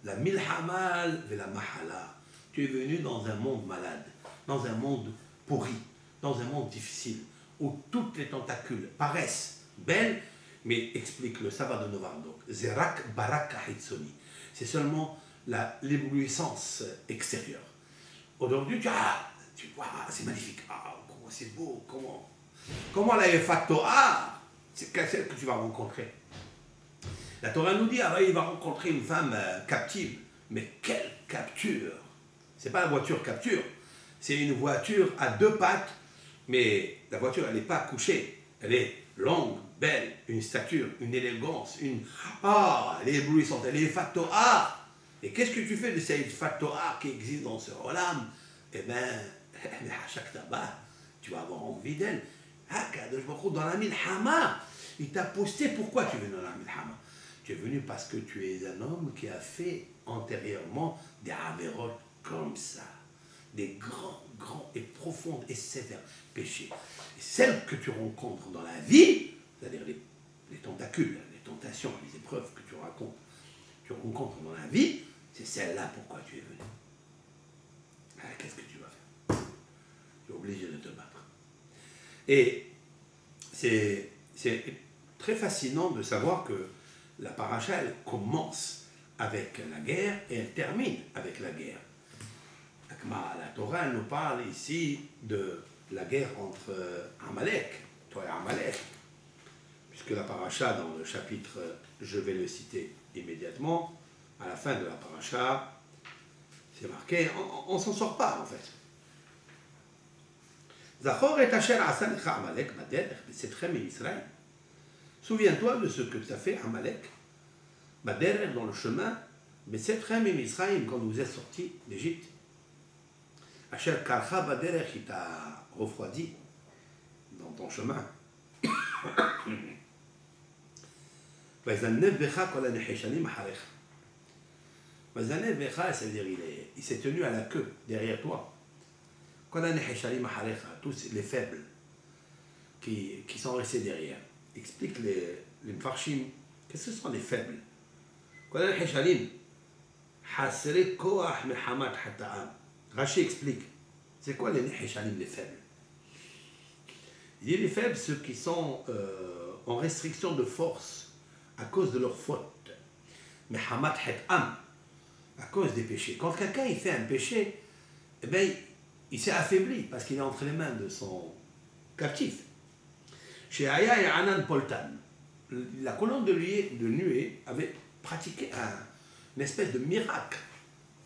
la milhama et la mahala. Tu es venu dans un monde malade, dans un monde pourri, dans un monde difficile, où toutes les tentacules paraissent belles, mais explique le Sava de Novardok. Zerak barak hitsoni. C'est seulement l'éblouissance extérieure. Aujourd'hui, tu vois, c'est magnifique. Ah, comment c'est beau, comment la Torah, c'est celle que tu vas rencontrer. La Torah nous dit, il va rencontrer une femme captive. Mais quelle capture! C'est pas la voiture capture, c'est une voiture à deux pattes, mais la voiture, elle n'est pas couchée, elle est longue, belle, une stature, une élégance, elle est éblouissante, elle est Torah. Et qu'est-ce que tu fais de cette Torah qui existe dans ce Olam? Eh bien, à chaque tabac, tu vas avoir envie d'elle. Dans la milhama, il t'a posté. Pourquoi tu es venu dans la milhama? Tu es venu parce que tu es un homme qui a fait antérieurement des avérotes comme ça, des grands et profonds et sévères péchés. Et celles que tu rencontres dans la vie, c'est-à-dire les tentacules, les tentations, les épreuves que tu rencontres dans la vie, c'est celle-là pourquoi tu es venu. Qu'est-ce que tu vas faire? Tu es obligé de te battre. Et c'est très fascinant de savoir que la paracha, elle commence avec la guerre et elle termine avec la guerre. La Torah elle nous parle ici de la guerre entre Amalek, toi et Amalek, puisque la paracha dans le chapitre, je vais le citer immédiatement, à la fin de la paracha, c'est marqué, on ne s'en sort pas en fait. Souviens-toi de ce que tu as fait Amalek, dans le chemin, quand vous êtes sortis d'Égypte. Asher Karcha Baderech, il t'a refroidi dans ton chemin. C'est-à-dire il s'est tenu à la queue derrière toi. Tous les faibles qui sont restés derrière. Explique les Mfarshim, qu'est-ce que ce sont les faibles? Rachi explique, c'est quoi les Nehishalim, les faibles? Il dit les faibles, ceux qui sont en restriction de force à cause de leurs fautes. Mais Hamat Hetam, à cause des péchés. Quand quelqu'un il fait un péché, eh bien, il s'est affaibli parce qu'il est entre les mains de son captif. Chez Aya et Anan Poltan, la colonne de nuée avait pratiqué une espèce de miracle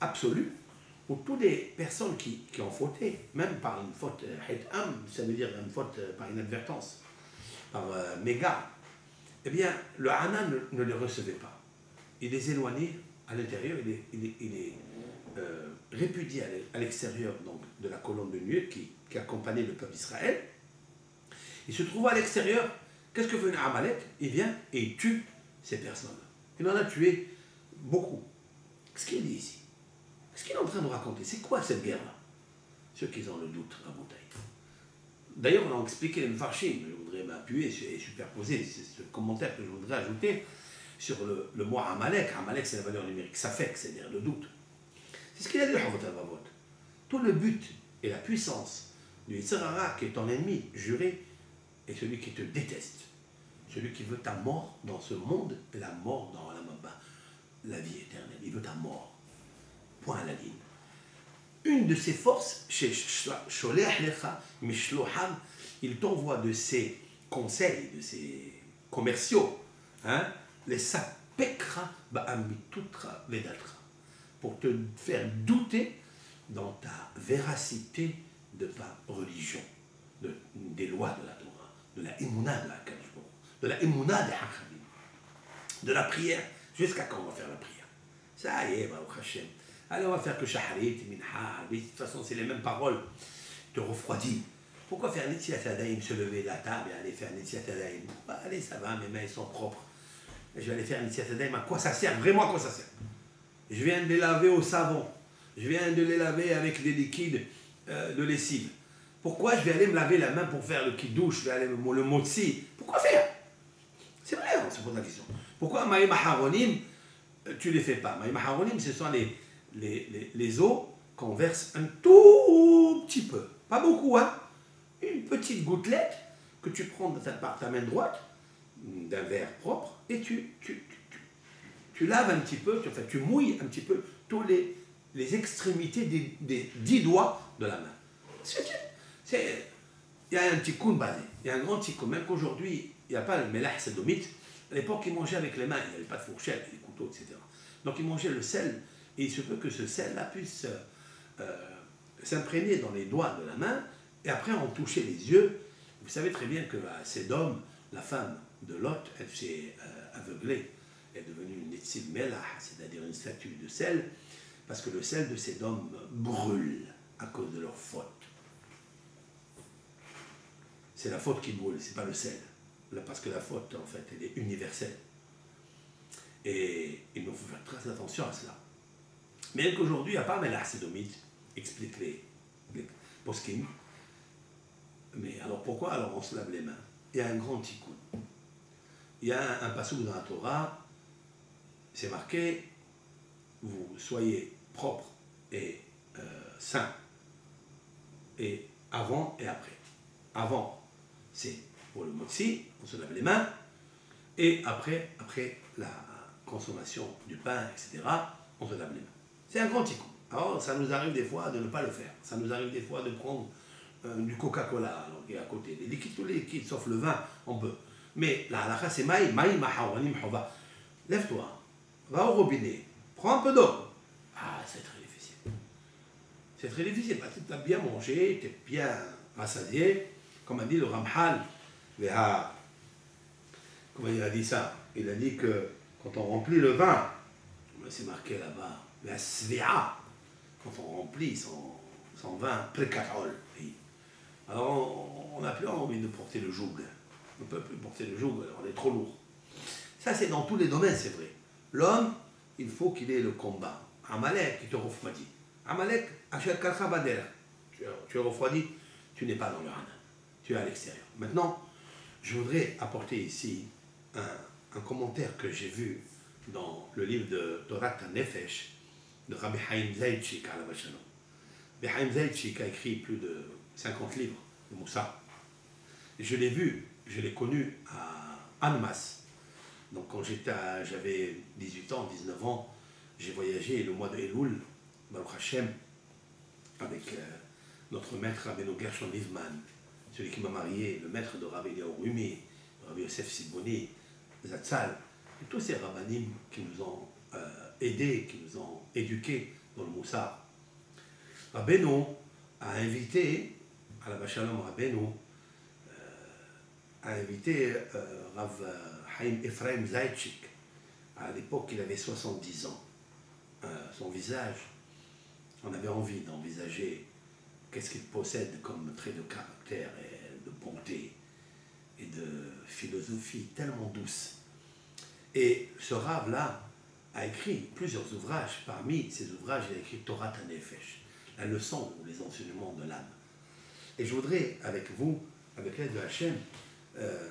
absolu où toutes les personnes qui ont fauté, même par une faute Hetam, ça veut dire une faute par inadvertance, par mégarde, eh bien, le Anan ne les recevait pas. Il les éloignait à l'intérieur, il est répudié à l'extérieur de la colonne de nuée qui accompagnait le peuple d'Israël. Il se trouve à l'extérieur. Qu'est-ce que fait Amalek? Il vient et il tue ces personnes. Il en a tué beaucoup. Qu'est-ce qu'il dit ici? Qu'est-ce qu'il est en train de raconter? C'est quoi cette guerre-là? Ceux qui ont le doute, la bouteille. D'ailleurs, on a expliqué les Mfarshim. Je voudrais m'appuyer et superposer ce commentaire que je voudrais ajouter sur le mot Amalek. Amalek, c'est la valeur numérique Safek, c'est-à-dire le doute. C'est ce qu'il a dit, tout le but et la puissance du Yitzhak Hara, qui est ton ennemi juré, et celui qui te déteste. Celui qui veut ta mort dans ce monde et la mort dans la vie éternelle. Il veut ta mort. Point à la ligne. Une de ses forces, il t'envoie de ses conseils, de ses commerciaux, hein, les sapekra ba'amitutra vedatra, pour te faire douter dans ta véracité de ta religion, des lois de la Torah, de la émouna de la Kajbo, de la émouna des Hachamim, de la prière. Jusqu'à quand on va faire la prière? Ça y est, Baruch Hashem. Allez, on va faire que Shaharit, Minha, de toute façon, c'est les mêmes paroles. Te refroidis. Pourquoi faire Netiat Adaim, se lever de la table et aller faire Netiat Adaim? Allez, ça va, mes mains sont propres. Je vais aller faire Netiat Adaim. À quoi ça sert? Vraiment, à quoi ça sert? Je viens de les laver au savon. Je viens de les laver avec des liquides de lessive. Pourquoi je vais aller me laver la main pour faire le kidouche, je vais aller le motzi? Pourquoi faire? C'est vrai, on se pose la question. Pourquoi Maïm Haronim, tu ne les fais pas? Maïm Haronim, ce sont les eaux qu'on verse un tout petit peu. Pas beaucoup, hein? Une petite gouttelette que tu prends par ta main droite, d'un verre propre, et tu laves un petit peu, tu mouilles un petit peu tous les extrémités des 10 doigts de la main. Il y a un petit coup basé, il y a un grand petit coup. Même qu'aujourd'hui, il n'y a pas le mélah sédomite. À l'époque, ils mangeaient avec les mains, il n'y avait pas de fourchette, des couteaux, etc. Donc ils mangeaient le sel, et il se peut que ce sel-là puisse s'imprégner dans les doigts de la main, et après on touchait les yeux. Vous savez très bien que Sédom, la femme de Lot, elle s'est aveuglée, elle est devenue une Netziv Melah, c'est-à-dire une statue de sel, parce que le sel de Sédom brûle à cause de leur faute. C'est la faute qui brûle, c'est pas le sel. Parce que la faute, en fait, elle est universelle. Et il nous faut faire très attention à cela. Bien qu'aujourd'hui, il n'y a pas Mélah Sédomite, explique les poskim. Mais alors pourquoi alors on se lave les mains? Il y a un grand tikkun. Il y a un passouk dans la Torah, c'est marqué, vous soyez propre et saint, et avant et après. Avant, c'est pour le motzi, on se lave les mains, et après la consommation du pain, etc., on se lave les mains. C'est un grand tikkun. Alors, ça nous arrive des fois de ne pas le faire. Ça nous arrive des fois de prendre du Coca-Cola qui est à côté. Les liquides, tous les liquides, sauf le vin, on peut. Mais la halakha, c'est maï mahawanim hova. Lève-toi, va au robinet, prends un peu d'eau. Ah, c'est très difficile. C'est très difficile parce que tu as bien mangé, tu es bien rassasié. Comme a dit le Ramchal, comment il a dit ça? Il a dit que quand on remplit le vin, c'est marqué là-bas, la svia, quand on remplit son vin, précarole. Alors on n'a plus envie de porter le joug. On ne peut plus porter le joug, on est trop lourd. Ça, c'est dans tous les domaines, c'est vrai. L'homme, il faut qu'il ait le combat. Amalek, il te refroidit. Amalek, achète kalkhabader. Tu es refroidi, tu n'es pas dans le rana. Tu es à l'extérieur. Maintenant, je voudrais apporter ici un commentaire que j'ai vu dans le livre de Torah Nefesh de Rabbi Haim Zaitchik à la Vachalom. Rabbi Haim Zaitchik a écrit plus de 50 livres de Moussa. Et je l'ai vu, je l'ai connu à Annemasse. Donc quand j'avais 18 ans, 19 ans, j'ai voyagé le mois de Elul, Baruch Hashem, avec notre maître Rabbeinu Gershon Livman, celui qui m'a marié, le maître de Rabbi Eliyahu Rumi, Rabbi Yosef Siboni, Zatzal, et tous ces rabbanim qui nous ont aidés, qui nous ont éduqués dans le Moussar. Rabbeinu a invité, à la Vachalom Rabbeinu, a invité Rav Haim Ephraim Zaitchik. À l'époque, il avait 70 ans. Son visage, on avait envie d'envisager qu'est-ce qu'il possède comme trait de caractère et de bonté et de philosophie tellement douce. Et ce Rav-là a écrit plusieurs ouvrages. Parmi ces ouvrages, il a écrit Torah Nefesh, la leçon ou les enseignements de l'âme. Et je voudrais, avec vous, avec l'aide de Hachem,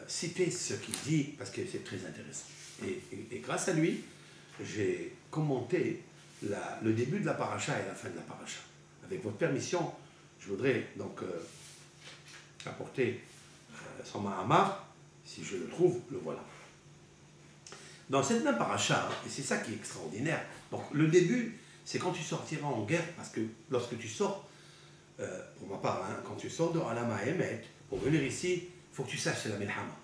citer ce qu'il dit, parce que c'est très intéressant. Et grâce à lui, j'ai commenté le début de la paracha et la fin de la paracha. Avec votre permission, je voudrais donc apporter son Mahamar, si je le trouve, le voilà. Dans cette même paracha, et c'est ça qui est extraordinaire, donc le début, c'est quand tu sortiras en guerre, parce que lorsque tu sors, pour ma part, hein, quand tu sors de Alama Emet, pour venir ici, il faut que tu saches c'est la Melhama.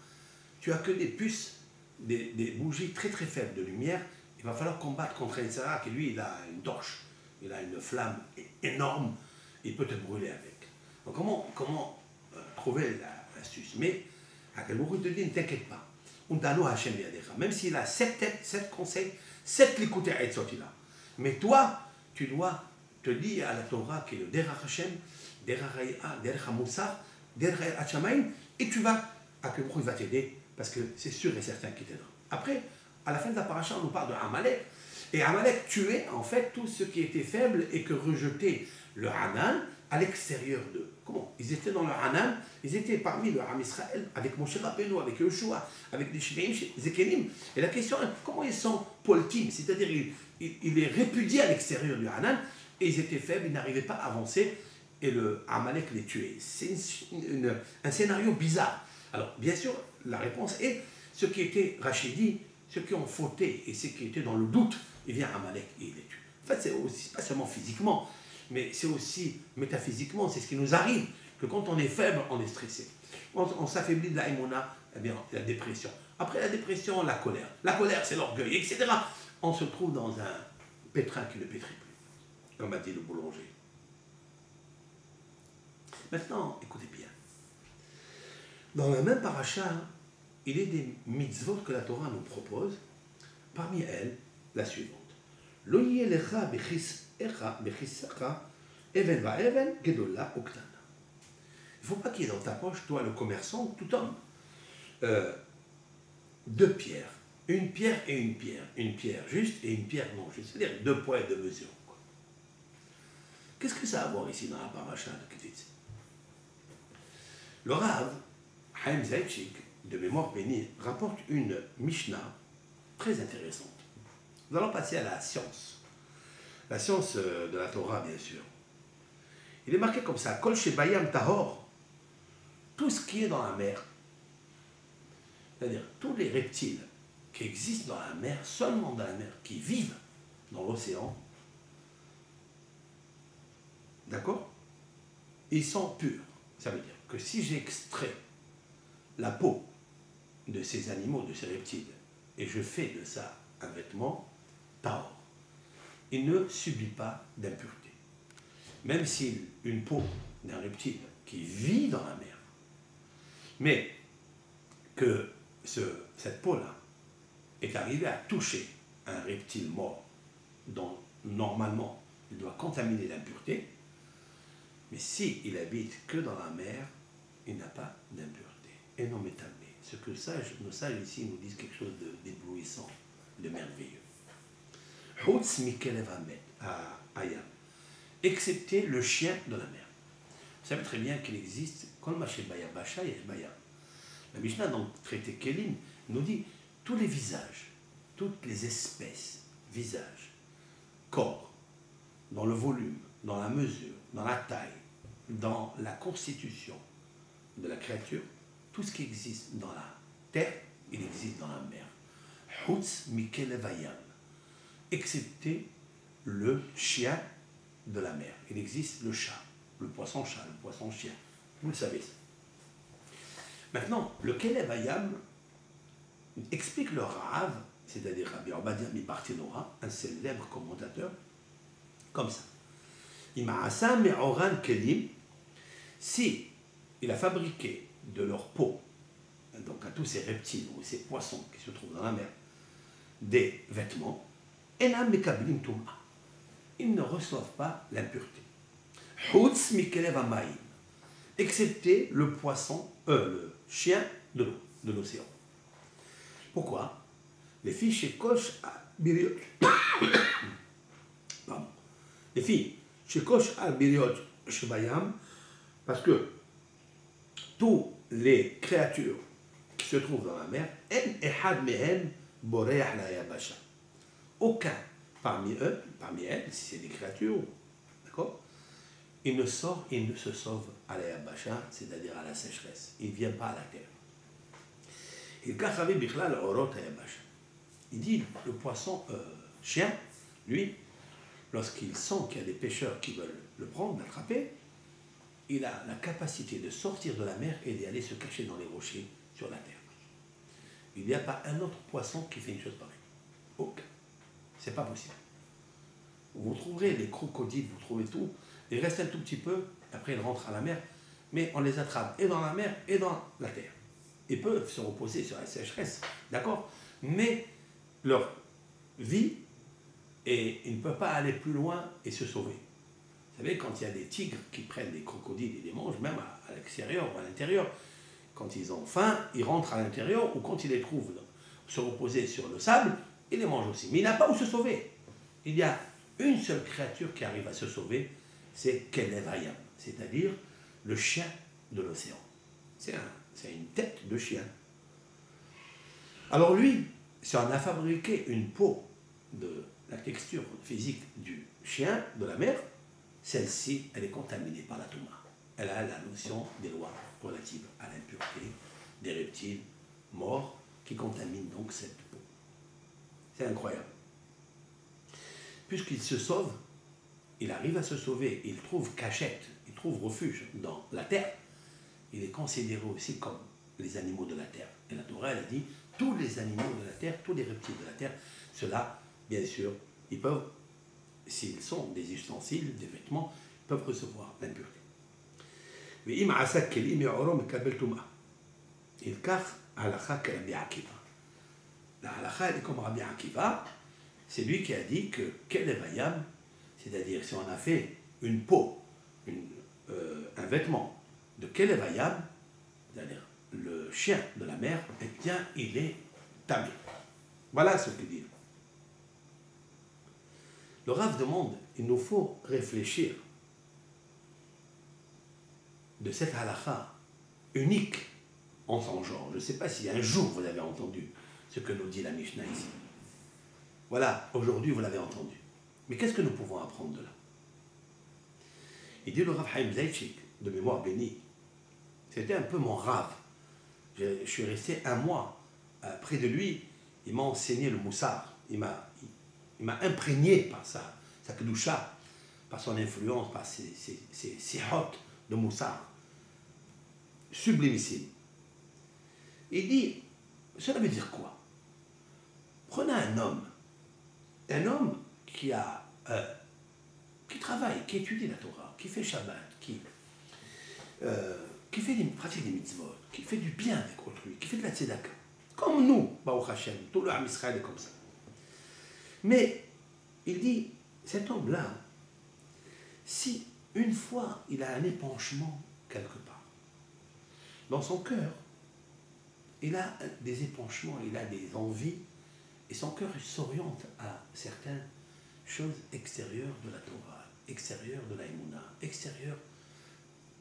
Tu as que des puces, des bougies très très faibles de lumière, il va falloir combattre contre Etzara, qui lui, il a une torche, il a une flamme énorme, il peut te brûler avec. Donc comment trouver l'astuce? Mais, Akadourou te dit, ne t'inquiète pas. Même s'il a 7 têtes, 7 conseils, 7 likuté etzot-ila. Mais toi, tu dois te dire à la Torah qui est le Derech Hashem, Derech Hayah, Derech HaMussar, Derech Hachamayim, et tu vas, Akadourou va t'aider, parce que c'est sûr et certain qu'il t'aidera. Après, à la fin de la paracha, on nous parle de Amalek, et Amalek tuait en fait tout ce qui était faible et que rejetait le Hanan à l'extérieur d'eux. Comment? Ils étaient dans le Hanan, ils étaient parmi le Ham Israël, avec Moshe Rabbeinu, avec Yoshua, avec les Shveim, Zekenim. Et la question est, comment ils sont poltim? C'est-à-dire, ils les répudiaient à l'extérieur du Hanan, et ils étaient faibles, ils n'arrivaient pas à avancer, et le Amalek les tuait. C'est un scénario bizarre. Alors, bien sûr, la réponse est, ceux qui étaient rachidis, ceux qui ont fauté, et ceux qui étaient dans le doute, il vient Amalek et il les tue. En fait, c'est aussi, pas seulement physiquement, mais c'est aussi métaphysiquement, c'est ce qui nous arrive, que quand on est faible, on est stressé. On s'affaiblit de la émona, eh bien, la dépression. Après la dépression, la colère. La colère, c'est l'orgueil, etc. On se trouve dans un pétrin qui ne pétrit plus, comme a dit le boulanger. Maintenant, écoutez bien. Dans la même paracha, il y a des mitzvot que la Torah nous propose. Parmi elles, la suivante. Lo yelecha bechisacha even va'even gedola uktana. Il ne faut pas qu'il y ait dans ta poche, toi le commerçant, tout homme, 2 pierres. Une pierre et une pierre. Une pierre juste et une pierre non juste. C'est-à-dire 2 poids et 2 mesures. Qu'est-ce que ça a à voir ici dans la paracha de Ketitz? Le Rav, Chaim Zaitchik, de mémoire bénie, rapporte une Mishnah très intéressante. Nous allons passer à la science. La science de la Torah, bien sûr. Il est marqué comme ça, Kol Shebayam Tahor, tout ce qui est dans la mer, c'est-à-dire tous les reptiles qui existent dans la mer, seulement dans la mer, qui vivent dans l'océan, d'accord? Ils sont purs. Ça veut dire que si j'extrais la peau de ces animaux, de ces reptiles, et je fais de ça un vêtement, tahor, il ne subit pas d'impureté. Même si une peau d'un reptile qui vit dans la mer, mais que cette peau-là est arrivée à toucher un reptile mort, dont normalement il doit contaminer l'impureté, mais s'il habite que dans la mer, il n'a pas d'impureté. Et non métabé. Ce que nos sages ici nous disent quelque chose d'éblouissant, de merveilleux. Chutz mikelev hayam, excepté le chien de la mer. Vous savez très bien qu'il existe, kol ma shebaya basha yesh baya. La Mishnah, dans le traité Kélim, nous dit tous les visages, toutes les espèces, visages, corps, dans le volume, dans la mesure, dans la taille, dans la constitution de la créature, tout ce qui existe dans la terre, il existe dans la mer. Chutz mikelev hayam, excepté le chien de la mer. Il existe le chat, le poisson-chat, le poisson-chien. Vous le savez. Maintenant, le Kelev Hayam explique le Rav, c'est-à-dire Rabbi Obadia Mibartinora, un célèbre commentateur, comme ça. Ima'asa me'oran kelim, si il a fabriqué de leur peau, donc à tous ces reptiles ou ces poissons qui se trouvent dans la mer, des vêtements, enam mekablim tum'a, ils ne reçoivent pas l'impureté. Chutz mikelev hamayim, excepté le poisson, le chien de l'eau, de l'océan. Pourquoi? Les filles chez Kosh al-Biriot, pardon, les filles chez Kosh al-Biriot Shebayam, parce que toutes les créatures qui se trouvent dans la mer, en ehad mehen boreach la yabasha. Aucun parmi elles, si c'est des créatures, d'accord, il ne sort, il ne se sauve à la yabasha, c'est-à-dire à la sécheresse. Il ne vient pas à la terre. Il dit, le poisson chien, lui, lorsqu'il sent qu'il y a des pêcheurs qui veulent le prendre, l'attraper, il a la capacité de sortir de la mer et d'aller se cacher dans les rochers sur la terre. Il n'y a pas un autre poisson qui fait une chose pareille. Aucun. C'est pas possible. Vous trouverez les crocodiles, vous trouvez tout, ils restent un tout petit peu, après ils rentrent à la mer, mais on les attrape et dans la mer et dans la terre. Ils peuvent se reposer sur la sécheresse, d'accord? Mais leur vie, et ils ne peuvent pas aller plus loin et se sauver. Vous savez, quand il y a des tigres qui prennent des crocodiles et les mangent, même à l'extérieur ou à l'intérieur, quand ils ont faim, ils rentrent à l'intérieur, ou quand ils les trouvent se reposer sur le sable, ils les mangent aussi. Mais il n'a pas où se sauver. Il y a une seule créature qui arrive à se sauver, c'est Kelevayam, c'est-à-dire le chien de l'océan. C'est une tête de chien. Alors lui, si on a fabriqué une peau de la texture physique du chien de la mer, celle-ci, elle est contaminée par la touma. Elle a la notion des lois relatives à l'impureté des reptiles morts qui contaminent donc cette peau. C'est incroyable. Puisqu'il se sauve, il arrive à se sauver, il trouve cachette, il trouve refuge dans la terre, il est considéré aussi comme les animaux de la terre. Et la Torah, elle a dit, tous les animaux de la terre, tous les reptiles de la terre, ceux-là, bien sûr, ils peuvent, s'ils sont des ustensiles, des vêtements, ils peuvent recevoir l'impureté. Mais il m'a saqué, il m'a orom kabel touma. Il kaf halakha que Rabbi Akiva. La halakha, elle est comme Rabbi Akiva, c'est lui qui a dit que Kelevayam, c'est-à-dire si on a fait une peau, un vêtement de Kelevayam, c'est-à-dire le chien de la mer, eh bien, il est tamé. Voilà ce qu'il dit. Le Rav demande, il nous faut réfléchir de cette halakha unique en son genre. Je ne sais pas si un jour vous avez entendu ce que nous dit la Mishnah ici. Voilà, aujourd'hui vous l'avez entendu. Mais qu'est-ce que nous pouvons apprendre de là? Il dit le Rav Haïm Zaïtchik, de mémoire bénie, c'était un peu mon Rav. Je suis resté un mois près de lui, il m'a enseigné le moussar, il m'a imprégné par sa kedusha, par son influence, par ses hottes de moussar, sublimissime. Il dit, cela veut dire quoi? Prenez un homme qui travaille, qui étudie la Torah, qui fait Shabbat, qui pratique des mitzvot, qui fait du bien avec autrui, qui fait de la tzedaka. Comme nous, Baruch Hashem, tout le Ham Israël est comme ça. Mais il dit, cet homme-là, si une fois il a un épanchement quelque part, dans son cœur, il a des épanchements, il a des envies, et son cœur s'oriente à certaines choses extérieures de la Torah, extérieures de la Emouna, extérieures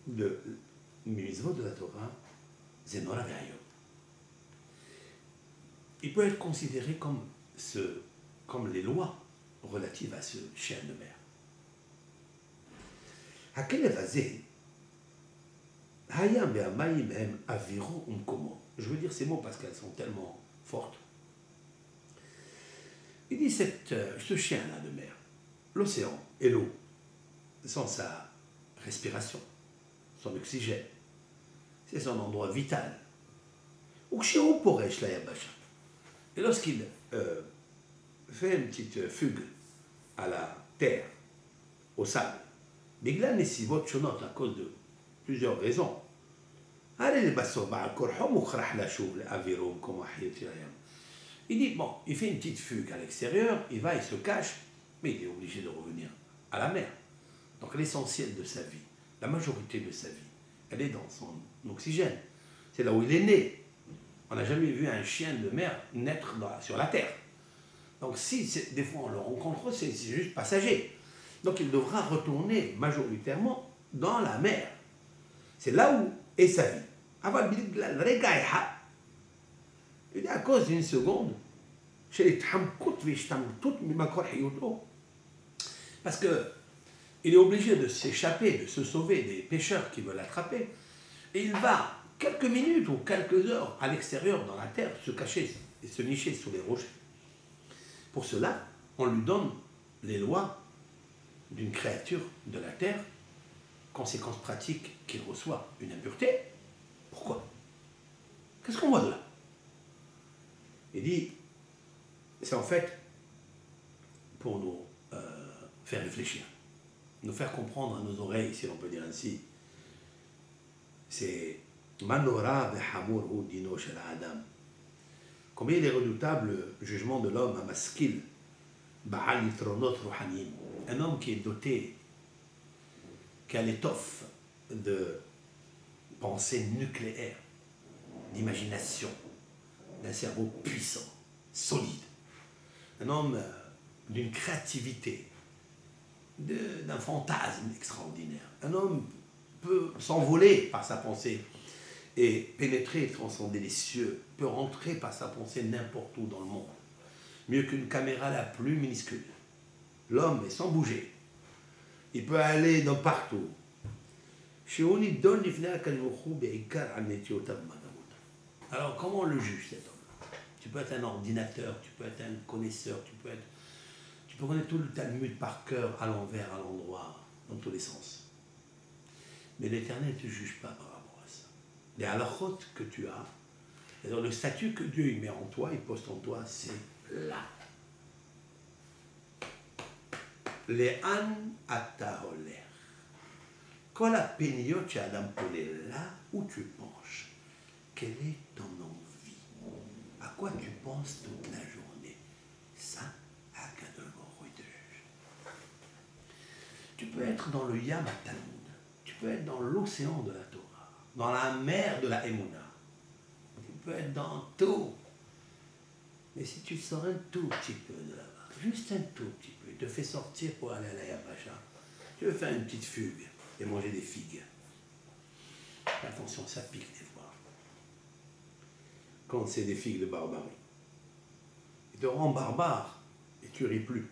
de mitzvot de la Torah, Zenora Ve'ayot. Il peut être considéré comme les lois relatives à ce chien de mer. Je veux dire ces mots parce qu'elles sont tellement fortes. Il dit ce chien-là de mer, l'océan et l'eau, sans sa respiration, son oxygène, c'est son endroit vital. Et lorsqu'il fait une petite fugue à la terre, au sable, Biglan et Sivot Shonot, à cause de plusieurs raisons. Il dit, bon, il fait une petite fugue à l'extérieur, il se cache, mais il est obligé de revenir à la mer. Donc l'essentiel de sa vie, la majorité de sa vie, elle est dans son oxygène. C'est là où il est né. On n'a jamais vu un chien de mer naître sur la terre. Donc si des fois on le rencontre, c'est juste passager. Donc il devra retourner majoritairement dans la mer. C'est là où est sa vie. Il dit à cause d'une seconde, parce que il est obligé de s'échapper, de se sauver des pêcheurs qui veulent l'attraper. Et il va quelques minutes ou quelques heures à l'extérieur, dans la terre, se cacher et se nicher sous les rochers. Pour cela, on lui donne les lois d'une créature de la terre, conséquence pratique qu'il reçoit une impureté. Pourquoi? Qu'est-ce qu'on voit de là? Il dit, c'est en fait pour nous faire réfléchir, nous faire comprendre à nos oreilles, si l'on peut dire ainsi. C'est Manora Behamur Dino Shel Adam. Combien il est redoutable le jugement de l'homme à Maskil, Baal Yitronot Ruhanim, un homme qui est doté, qui a l'étoffe de pensée nucléaire, d'imagination, d'un cerveau puissant, solide, un homme d'une créativité, d'un fantasme extraordinaire. Un homme peut s'envoler par sa pensée et pénétrer et transcender les cieux, peut rentrer par sa pensée n'importe où dans le monde, mieux qu'une caméra la plus minuscule. L'homme est sans bouger, il peut aller dans partout. Alors comment on le juge cet homme? Tu peux être un ordinateur, tu peux être un connaisseur, tu peux connaître tout le Talmud par cœur, à l'envers, à l'endroit, dans tous les sens. Mais l'Éternel ne te juge pas par rapport à ça. Les halakhot que tu as, c'est-à-dire le statut que Dieu il met en toi, il poste en toi, c'est là. Les an ataholer. Quand la peignot tu as d'ampoler là où tu penches, quelle est ton envie? À quoi tu penses toute la journée? Ça, à Kadosh Baruch Hu te juge. Tu peux être dans le Yam Talmud, tu peux être dans l'océan de la Torah, dans la mer de la Emouna, tu peux être dans tout. Mais si tu sors un tout petit peu de là-bas, juste un tout petit peu, il te fait sortir pour aller à la Yabacha, tu veux faire une petite fugue et manger des figues. Attention, ça pique des fois. Quand c'est des figues de barbarie, il te rend barbare et tu ris plus.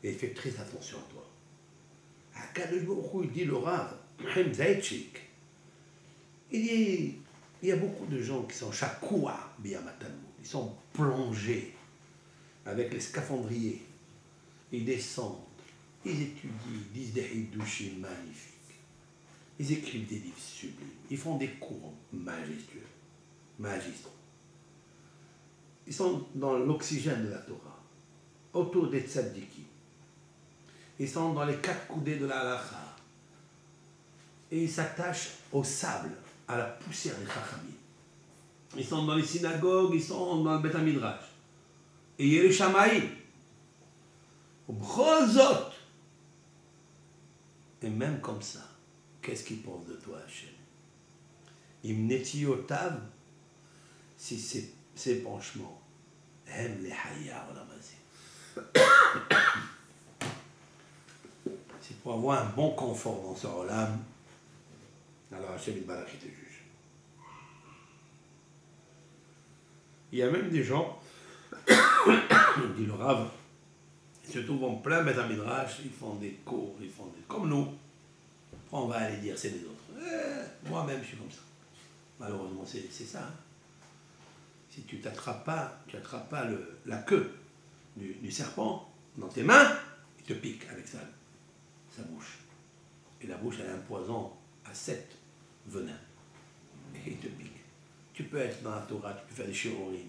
Et il fait très attention à toi. À Kadosh Baruch Hu, il dit le Rav, il y a beaucoup de gens qui sont chakoua biyamatalmud, ils sont plongés avec les scaphandriers, ils descendent, ils étudient, ils disent des hidushim magnifiques, ils écrivent des livres sublimes, ils font des cours majestueux, magistraux. Ils sont dans l'oxygène de la Torah, autour des tzaddikim. Ils sont dans les 4 coudées de la halakha. Et ils s'attachent au sable, à la poussière des chachamim. Ils sont dans les synagogues, ils sont dans le Beth Midrash. Et Yerushalayim, au Bchozot. Et même comme ça, qu'est-ce qu'ils pensent de toi, Hachem? Imnetiotav, si ces penchements, aiment les hayar olamazé. C'est pour avoir un bon confort dans ce olam, alors Hachem Yitbarach te juge. Il y a même des gens, dit le Rav, ils se trouvent en plein Beth Midrash, ils font des cours, ils font des... comme nous. On va aller dire c'est des autres. Moi-même je suis comme ça. Malheureusement c'est ça. Hein. Si tu n'attrapes pas, la queue du serpent dans tes mains, il te pique avec sa bouche. Et la bouche elle a un poison à 7 venins. Et il te pique. Tu peux être dans la Torah, tu peux faire des shiurim,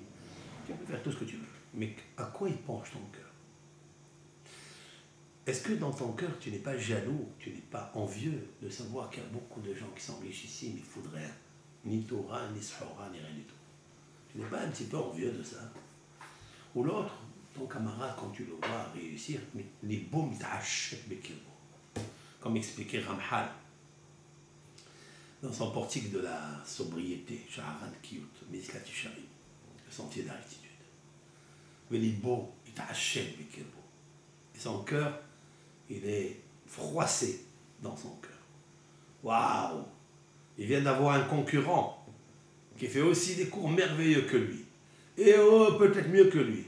tu peux faire tout ce que tu veux. Mais à quoi il penche ton cœur? Est-ce que dans ton cœur, tu n'es pas jaloux, tu n'es pas envieux de savoir qu'il y a beaucoup de gens qui sont riches ici, mais il faudrait ni Torah, ni Sahara, ni rien du tout? Tu n'es pas un petit peu envieux de ça? Ou l'autre, ton camarade, quand tu le vois réussir, mais les boum t'achètent bekirbo. Comme expliquait Ramchal dans son portique de la sobriété, Shaharan Kiyut, Mizkat Yisharim, le sentier de la rectitude. Mais les beaux, ils t'achètent bekirbo. Et son cœur, il est froissé dans son cœur. Waouh! Il vient d'avoir un concurrent qui fait aussi des cours merveilleux que lui. Et peut-être mieux que lui.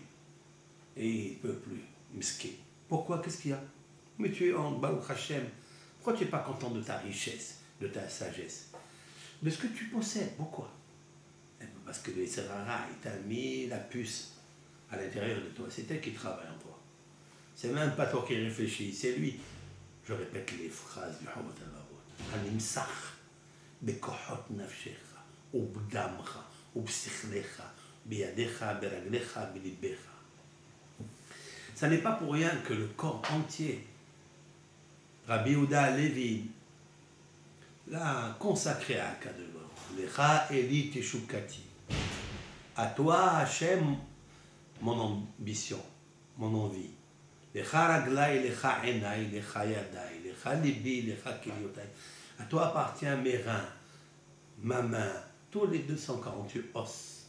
Et il ne peut plus. Miskin. Pourquoi? Qu'est-ce qu'il y a? Mais tu es en Baruch Hashem. Pourquoi tu n'es pas content de ta richesse, de ta sagesse, de ce que tu possèdes? Pourquoi? Parce que le Serrara, il t'a mis la puce à l'intérieur de toi. C'est elle qui travaille en toi. C'est même pas toi qui réfléchis, c'est lui. Je répète les phrases du Havat al-Mabot. Animsach, bekohot nafshecha, ubdamcha, ubsichlecha, biyadecha, beraglecha, bilibbecha. Ça n'est pas pour rien que le corps entier, Rabbi Yehuda Levi, l'a consacré à Akadosh Baruch Hu. Lecha Eli Teshukati. À toi, Hachem, mon ambition, mon envie. Lecha Raglai, Lecha Enai, Lecha Yadai, Lecha Libi, Lecha Kiliotai. À toi appartient mes reins, ma main, tous les 248 os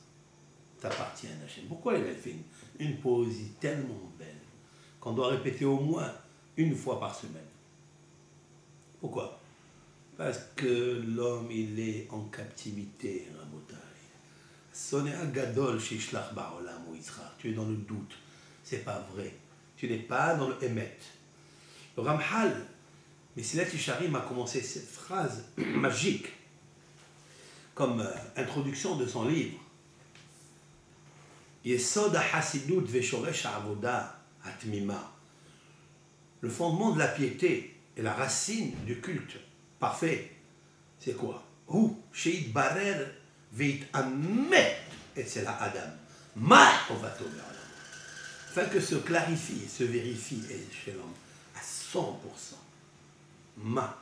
t'appartiennent, Hachem. Pourquoi il a fait une poésie tellement belle qu'on doit répéter au moins une fois par semaine? Pourquoi? Parce que l'homme, il est en captivité, Rabotai. Sonné Agadol Shishlach Baolam ou Yitzhak. Tu es dans le doute. C'est pas vrai. Tu n'es pas dans le Emet. Le Ramchal, Mesilat Yesharim a commencé cette phrase magique comme introduction de son livre. Yesod HaHasidut Veshoresh HaAvoda Atmima. Le fondement de la piété et la racine du culte parfait, c'est quoi? Ou Sheit Barer Veit Amet et c'est la Adam. Ma Hovato Be'olam. Afin que se clarifie, se vérifie chez l'homme à 100%. Ma,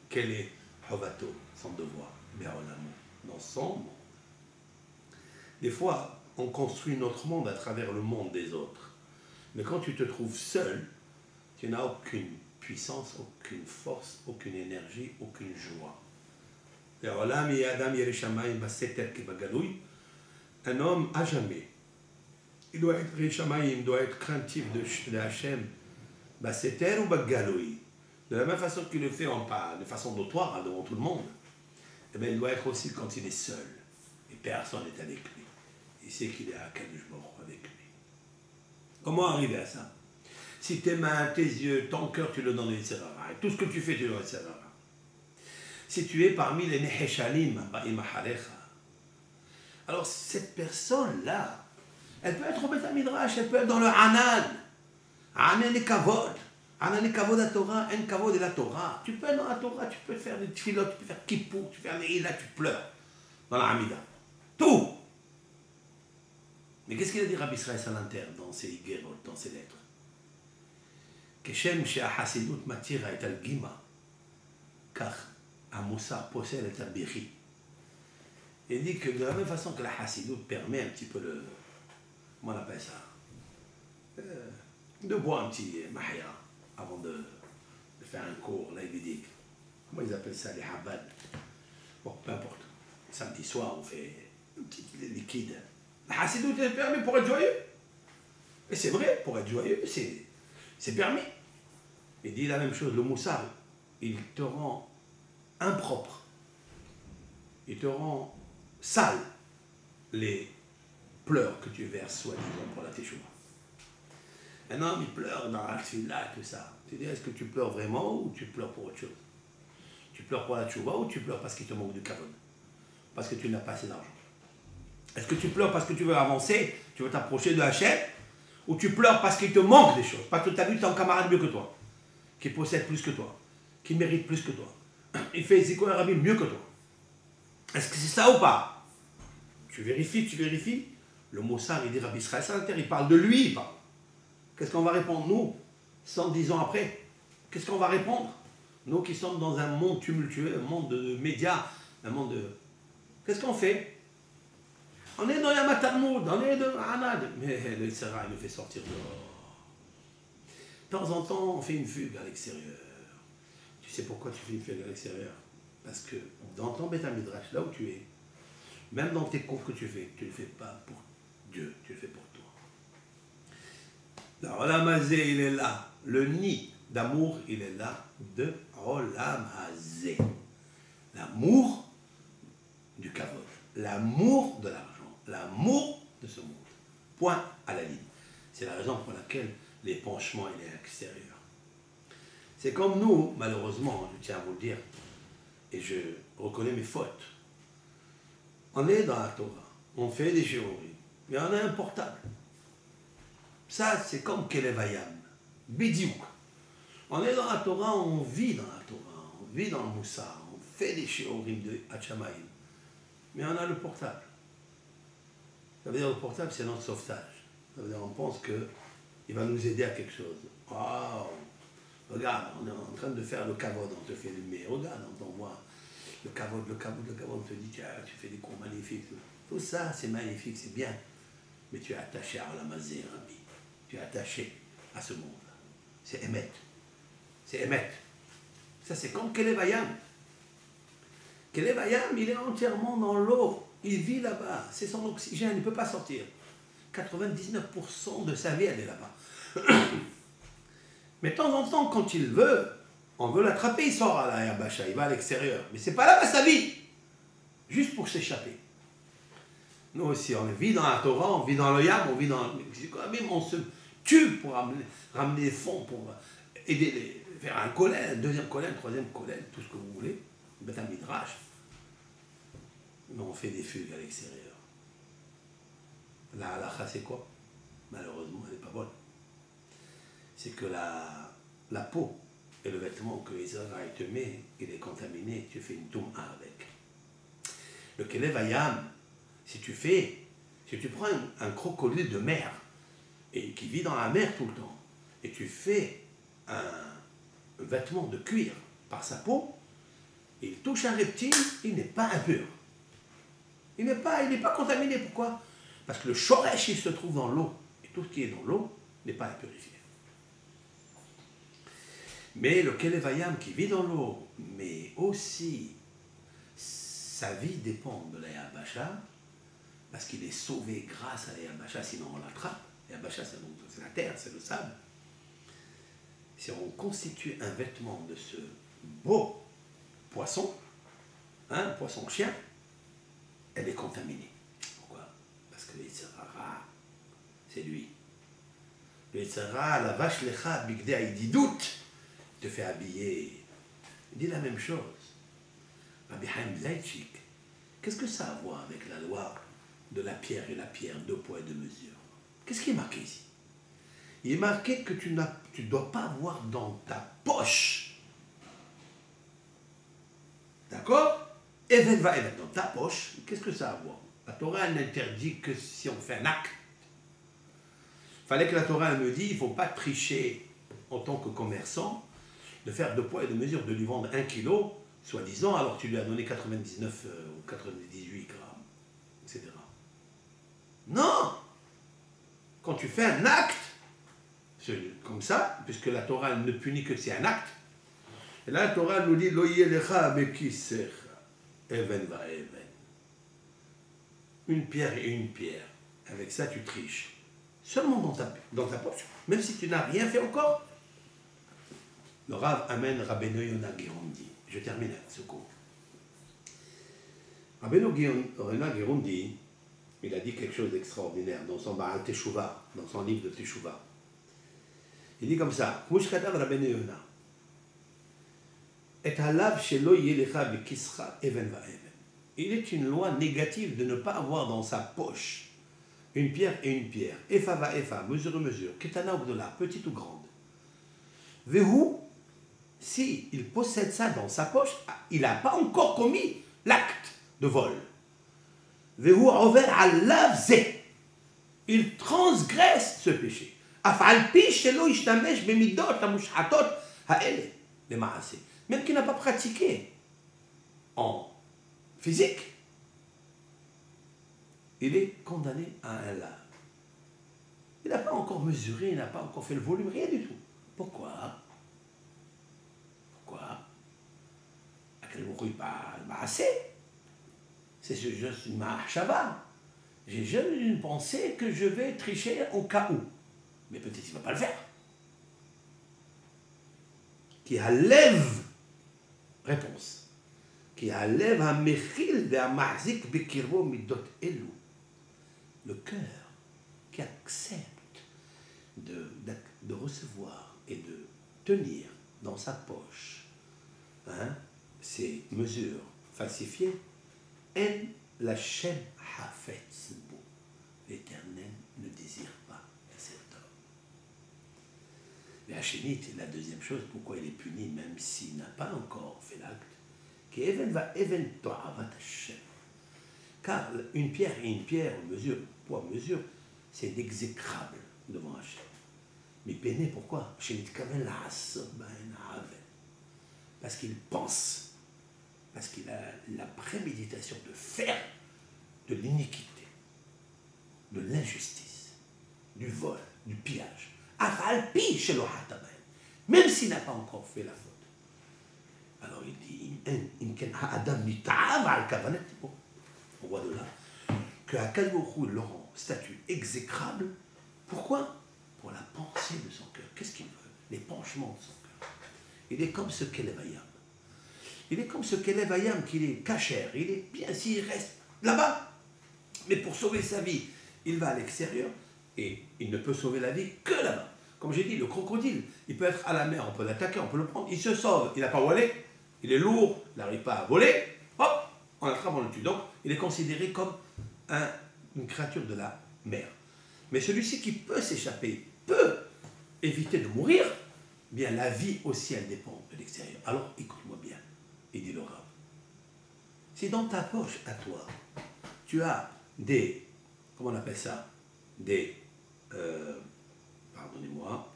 quel est Hovato, son devoir, Be'olam, dans son monde. Des fois, on construit notre monde à travers le monde des autres. Mais quand tu te trouves seul, tu n'as aucune puissance, aucune force, aucune énergie, aucune joie. Un homme à jamais, il doit être Rishamayim, il doit être craintif de Hachem, Baseter ou Bagaloui. De la même façon qu'il le fait de façon notoire devant tout le monde, eh bien, il doit être aussi quand il est seul et personne n'est avec lui. Il sait qu'il est à Kadosh Baruch Hu avec lui. Comment arriver à ça? Si tes mains, tes yeux, ton cœur, tu le donnes au Yitzhara. Et tout ce que tu fais, tu le donnes au Yitzhara. Si tu es parmi les Neheshalim, alors cette personne-là, elle peut être au Beth Midrash, elle peut être dans le Hanan. Hanan et Kavod. Hanan et Kavod à Torah, en Kavod et la Torah. Tu peux être dans la Torah, tu peux faire des tfilot, tu peux faire Kippour, tu peux faire des Ila, tu pleures. Dans la Hamida. Tout. Mais qu'est-ce qu'il a dit Rabbi Israël Salanter dans ses Igerot, dans ses lettres? כשם שהחסידות מתירה את הלגימה, כך המוסר possède את הבכי. Il dit que de la même façon que la chassidoute permet un petit peu le... Comment on appelle ça? De boire un petit mahia avant de faire un cours laïvidique. Comment ils appellent ça? Les habad. Bon, peu importe. Samedi soir, on fait un petit liquide. La chassidoute, elle permet pour être joyeux. Et c'est vrai, pour être joyeux, c'est permis. Il dit la même chose, le moussard, il te rend impropre. Il te rend sale les pleurs que tu verses, soi-disant, pour la teshuva. Un homme, il pleure dans la tefila, tout ça. Tu dis, est-ce que tu pleures vraiment ou tu pleures pour autre chose? Tu pleures pour la teshuva ou tu pleures parce qu'il te manque de kavod? Parce que tu n'as pas assez d'argent? Est-ce que tu pleures parce que tu veux avancer, tu veux t'approcher de Hachem? Ou tu pleures parce qu'il te manque des choses, parce que tu as vu ton camarade mieux que toi, qui possède plus que toi, qui mérite plus que toi, il fait Ziko et Rabbi mieux que toi. Est-ce que c'est ça ou pas? Tu vérifies. Le Moussar, il dit Rabbi Israël Salanter, il parle de lui, il parle. Qu'est-ce qu'on va répondre, nous, 110 ans après? Qu'est-ce qu'on va répondre? Nous qui sommes dans un monde tumultueux, un monde de médias, un monde de... Qu'est-ce qu'on fait? On est dans Yama Talmud, on est dans Hanad. Mais le Yitzhara, il nous fait sortir dehors. De temps en temps, on fait une fugue à l'extérieur. Tu sais pourquoi tu fais une fugue à l'extérieur? Parce que dans ton Beth Midrash, là où tu es, même dans tes cours que tu fais, tu ne le fais pas pour Dieu, tu le fais pour toi. Le Olam Hazé, il est là. Le nid d'amour, il est là de Olam Hazé. L'amour du kavod, l'amour de l'argent. L'amour de ce monde. Point à la ligne. C'est la raison pour laquelle l'épanchement il est extérieur. C'est comme nous, malheureusement, je tiens à vous le dire, et je reconnais mes fautes. On est dans la Torah, on fait des théories, mais on a un portable. Ça, c'est comme Kelevayam, Bidiouk. On est dans la Torah, on vit dans la Torah, on vit dans le Moussa, on fait des shiurim de Hachamaïm, mais on a le portable. Ça veut dire le portable, c'est notre sauvetage. Ça veut dire on pense qu'il va nous aider à quelque chose. Waouh! Regarde, on est en train de faire le kavod, on te fait filmer. Regarde, on t'envoie le kavod, on te dit, tiens, tu fais des cours magnifiques. Tout ça, c'est magnifique, c'est bien. Mais tu es attaché à Olamazé, Rabbi. Tu es attaché à ce monde-là. C'est Emet. C'est Emet. Ça, c'est comme Kelevayam. Kelevayam, il est entièrement dans l'eau. Il vit là-bas. C'est son oxygène, il ne peut pas sortir. 99% de sa vie, elle est là-bas. Mais de temps en temps, quand il veut, on veut l'attraper, il sort à la Yabasha, il va à l'extérieur. Mais c'est pas là-bas sa vie. Juste pour s'échapper. Nous aussi, on vit dans la Torah, on vit dans le Yam, on vit dans... Même on se tue pour ramener des fonds, pour aider, faire un collège, un deuxième collège, un troisième collège, tout ce que vous voulez. Mettre un midrash. Mais on fait des fugues à l'extérieur. La halakha, c'est quoi? Malheureusement, elle n'est pas bonne. C'est que la peau et le vêtement que Israël te met, il est contaminé, tu fais une toum'a avec. Le Kelevayam, si tu prends un crocodile de mer, et qui vit dans la mer tout le temps, et tu fais un vêtement de cuir par sa peau, il touche un reptile, il n'est pas impur. Il n'est pas contaminé. Pourquoi? Parce que le shoresh, il se trouve dans l'eau. Et tout ce qui est dans l'eau n'est pas impurifié. Mais le Kelevayam qui vit dans l'eau, mais aussi sa vie dépend de la Yabasha, parce qu'il est sauvé grâce à la Yabasha, sinon on l'attrape. La Yabasha, c'est la terre, c'est le sable. Si on constitue un vêtement de ce beau poisson, poisson chien, elle est contaminée. Pourquoi? Parce que le Yitzhara, c'est lui. Le Yitzhara, la vache lecha, bigdea, il dit doute, te fait habiller. Il dit la même chose. Rabbi Haim Zaitchik, qu'est-ce que ça a à voir avec la loi de la pierre et la pierre, 2 poids et 2 mesures? Qu'est-ce qui est marqué ici? Il est marqué que tu ne dois pas avoir dans ta poche. D'accord? Even va even dans ta poche. Qu'est-ce que ça a à voir? La Torah n'interdit que si on fait un acte. Il fallait que la Torah me dise, il ne faut pas tricher en tant que commerçant, de faire 2 poids et 2 mesures, de lui vendre 1 kilo, soi-disant, alors tu lui as donné 99 ou 98 grammes, etc. Non! Quand tu fais un acte, comme ça, puisque la Torah ne punit que c'est un acte, et là la Torah nous dit, Loye lecha bekisecha, even va even. Une pierre et une pierre. Avec ça, tu triches. Seulement dans ta poche, même si tu n'as rien fait encore. Le Rav amène Rabbeinu Yonah Gerundi. Je termine avec ce cours. Rabbeinu Yonah Gerundi, il a dit quelque chose d'extraordinaire dans son Baal Teshuvah, dans son livre de Teshuvah. Il dit comme ça, Mushkadav Rabbeinu Yonah. Et halav shelo yelecha bekischa even va even. Il est une loi négative de ne pas avoir dans sa poche une pierre et une pierre. Efa va efa, mesure mesure, ketana ou gdola, petite ou grande. Vehu, si il possède ça dans sa poche, il n'a pas encore commis l'acte de vol. Vehu over alav ze. Il transgresse ce péché. Afal pi shelo ishtamesh bemidot hamushhatot haele le maase. Même qu'il n'a pas pratiqué en physique, il est condamné à un lave. Il n'a pas encore mesuré, il n'a pas encore fait le volume, rien du tout. Pourquoi? C'est juste une mahashava. J'ai juste une pensée que je vais tricher au cas où. Mais peut-être qu'il ne va pas le faire. Qui enlève, réponse, qui enlève un mechil de un mahzik bekirbo midot elu. Le cœur qui accepte de recevoir et de tenir dans sa poche, hein, ces mesures falsifiées, en la chaîne hafet, l'Éternel ne désire pas cet homme. Et Hachémite, la deuxième chose, pourquoi il est puni, même s'il n'a pas encore fait l'acte, car une pierre et une pierre, mesure, poids, mesure, c'est exécrable devant Hachem. Mais peiné, pourquoi? Parce qu'il pense, parce qu'il a la préméditation de faire de l'iniquité, de l'injustice, du vol, du pillage. Même s'il n'a pas encore fait la faute. Alors il dit, on voit de là que Akadosh Baruch Hu le rend statut exécrable. Pourquoi? Pour la pensée de son cœur. Qu'est-ce qu'il veut? Les penchements de son cœur. Il est comme ce Kelev Hayam. Il est comme ce Kelev Hayam qu'il est cachère. Il est bien s'il reste là-bas. Mais pour sauver sa vie, il va à l'extérieur et il ne peut sauver la vie que là-bas. Comme j'ai dit, le crocodile, il peut être à la mer, on peut l'attaquer, on peut le prendre. Il se sauve, il n'a pas volé, il est lourd, il n'arrive pas à voler. Hop, on l'attrape, on le tue. Donc, il est considéré comme une créature de la mer. Mais celui-ci qui peut s'échapper, peut éviter de mourir, bien la vie aussi, elle dépend de l'extérieur. Alors, écoute-moi bien, il dit le Rav. Si dans ta poche, à toi, tu as des, comment on appelle ça, des, pardonnez-moi,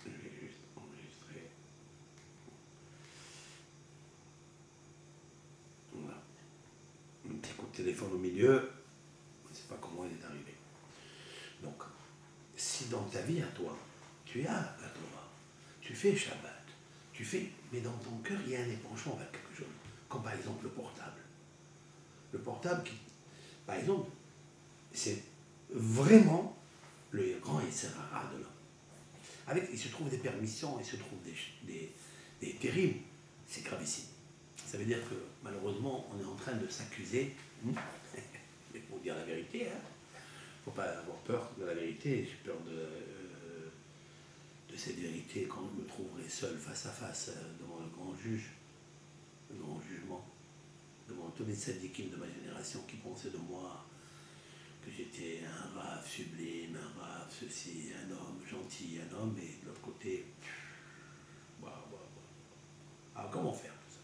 je vais juste enregistrer. Voilà. Un petit coup de téléphone au milieu, je ne sais pas comment il est arrivé. Donc, si dans ta vie à toi, tu as la Torah, tu fais Shabbat, tu fais, mais dans ton cœur, il y a un épanchement vers quelque chose, comme par exemple le portable. Le portable qui, par exemple, c'est vraiment le grand Yetzer-Hara de l'homme. Avec, il se trouve des permissions, il se trouve des terribles, c'est gravissime. Ça veut dire que malheureusement, on est en train de s'accuser, mais pour dire la vérité, hein, il ne faut pas avoir peur de la vérité, j'ai peur de cette vérité quand je me trouverai seul face à face devant le grand juge, le grand jugement, devant tous les tzadikim de ma génération qui pensaient de moi que j'étais un rave sublime, un rave ceci, un homme gentil, un homme, et de l'autre côté, Alors comment faire tout ça?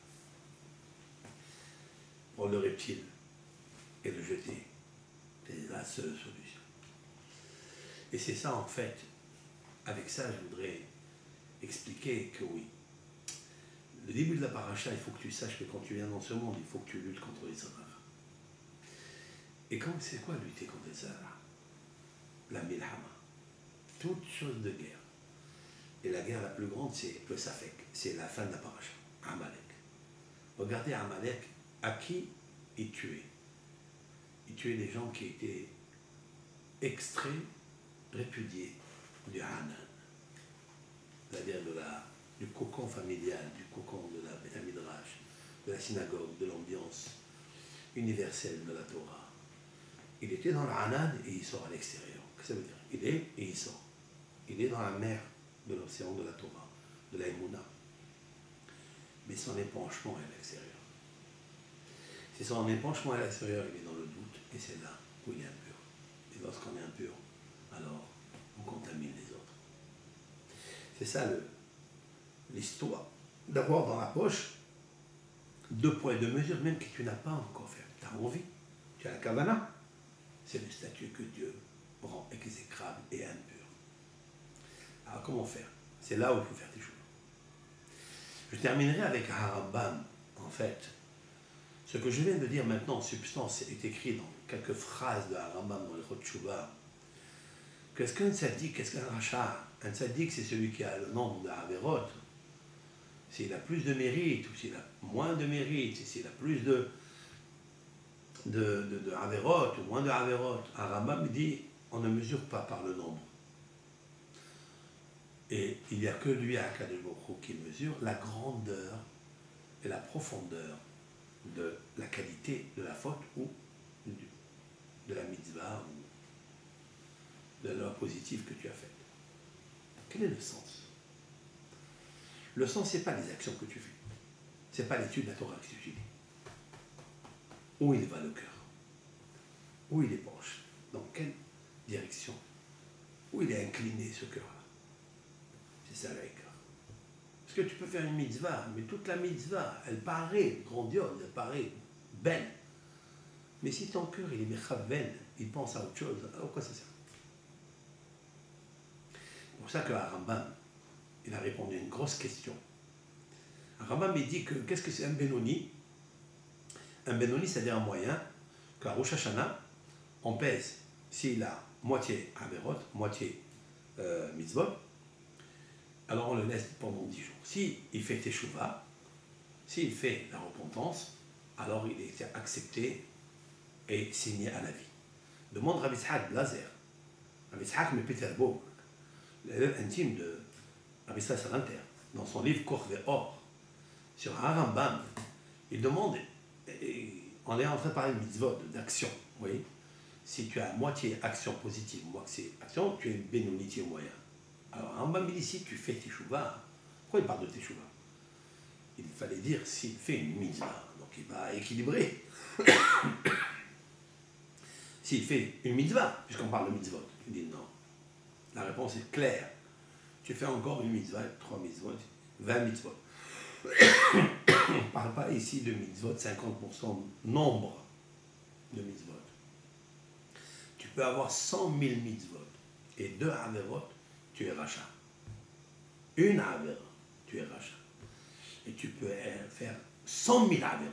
Prendre le reptile et le jeter, c'est la seule solution. Et c'est ça en fait, avec ça je voudrais expliquer que oui, le début de la paracha, il faut que tu saches que quand tu viens dans ce monde, il faut que tu luttes contre les Sahara. Et c'est quoi lutter contre les Sahara? La milhama, toute chose de guerre. Et la guerre la plus grande, c'est le Safek, c'est la fin de la paracha, Amalek. Regardez Amalek, à qui il tuait? Il tuait des gens qui étaient extraits, répudiés du Hanan, c'est-à-dire du cocon familial, du cocon de la Midrash, de la synagogue, de l'ambiance universelle de la Torah. Il était dans le Hanan et il sort à l'extérieur. Qu'est-ce que ça veut dire? Il est et il sort. Il est dans la mer de l'océan de la Torah, de la Emouna. Mais son épanchement est à l'extérieur. Si son épanchement est à l'extérieur, il est dans le doute, et c'est là où il est impur. Et lorsqu'on est impur, alors on contamine les autres. C'est ça l'histoire. D'avoir dans la poche 2 poids et 2 mesures, même que tu n'as pas encore fait. Tu as envie, tu as la kavana. C'est le statut que Dieu rend exécrable et impur. Alors comment faire? C'est là où il faut faire des choses. Je terminerai avec Harambam. En fait, ce que je viens de dire maintenant en substance est écrit dans quelques phrases de Harambam dans le Chot Shuvah. Qu'est-ce qu'un tzaddik, qu'est-ce qu'un rachat? Un tzaddik, c'est celui qui a le nombre de Haverot. S'il a plus de mérite, ou s'il a moins de mérite, s'il a plus de Haverot, ou moins de Haverot. Harambam dit, on ne mesure pas par le nombre. Et il n'y a que lui, à Akadosh Baruch Hu, qui mesure la grandeur et la profondeur de la qualité de la faute ou de la mitzvah de la loi positive que tu as faite. Quel est le sens? Le sens, ce n'est pas les actions que tu fais. Ce n'est pas l'étude de la Torah que tu étudies. Où il va le cœur? Où il est penché? Dans quelle direction? Où il est incliné ce cœur-là? C'est ça le écart. Parce que tu peux faire une mitzvah, mais toute la mitzvah, elle paraît grandiose, elle paraît belle. Mais si ton cœur, il est mechaven, il pense à autre chose, alors quoi ça sert? C'est pour ça que Rambam, il a répondu à une grosse question. Rambam, il dit que, qu'est-ce que c'est un Benoni? Un Benoni, c'est-à-dire un moyen, qu'à Rosh Hashanah, on pèse s'il a moitié Averot, moitié mitzvot, alors on le laisse pendant 10 jours. S'il fait Teshuvah, s'il fait la repentance, alors il est accepté et signé à la vie. Demande Rabbi Yitzhak Blazer, Rabbi Yitzhak de Pétersbourg, l'élève intime de Rabbi Yitzhak Salanter, dans son livre Koch Ve'or, sur un Rambam, il demande, on est en train de parler de mitzvot, d'action, vous voyez. Si tu as moitié action positive, moitié action, tu es bénonitier moyen. Alors, Rambam il dit, si tu fais Teshuvah, pourquoi il parle de Teshuvah? Il fallait dire s'il fait une mitzvah, donc il va équilibrer. S'il fait une mitzvah, puisqu'on parle de mitzvot, il dit non. La réponse est claire. Tu fais encore une mitzvah, 3 mitzvot, 20 mitzvot. On ne parle pas ici de mitzvot, 50% nombre de mitzvot. Tu peux avoir 100 000 mitzvot et 2 averot, tu es rachat. Une averot, tu es rachat. Et tu peux faire 100 000 averot.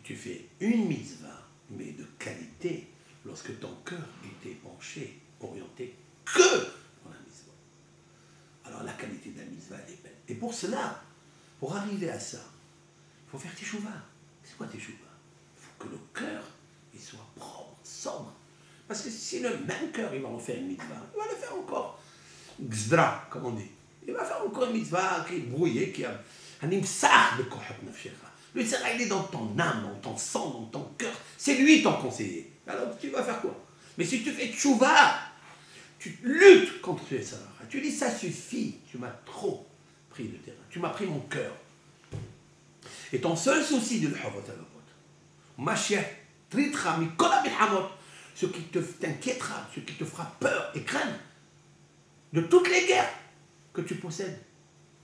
Tu fais une mitzvah, mais de qualité, lorsque ton cœur était penché, orienté que pour la mitzvah. Alors la qualité de la mitzvah, elle est belle. Et pour cela, pour arriver à ça, il faut faire Teshuvah. C'est quoi Teshuvah? Il faut que le cœur il soit propre, sobre. Parce que si le même cœur, il va en faire une mitzvah, il va le faire encore gzdra, comme on dit. Il va faire encore une mitzvah qui est brouillée, qui a un imsach de kohot nafshecha. Le tzara, il est dans ton âme, dans ton sang, dans ton cœur. C'est lui ton conseiller. Alors tu vas faire quoi? Mais si tu fais tchouva, tu luttes contre le tzara. Tu dis ça suffit, tu m'as trop pris le terrain. Tu m'as pris mon cœur. Et ton seul souci de l'havot alavot, Mashiach tritra mikol hamilhamot, ce qui t'inquiétera, ce qui te fera peur et craindre de toutes les guerres que tu possèdes.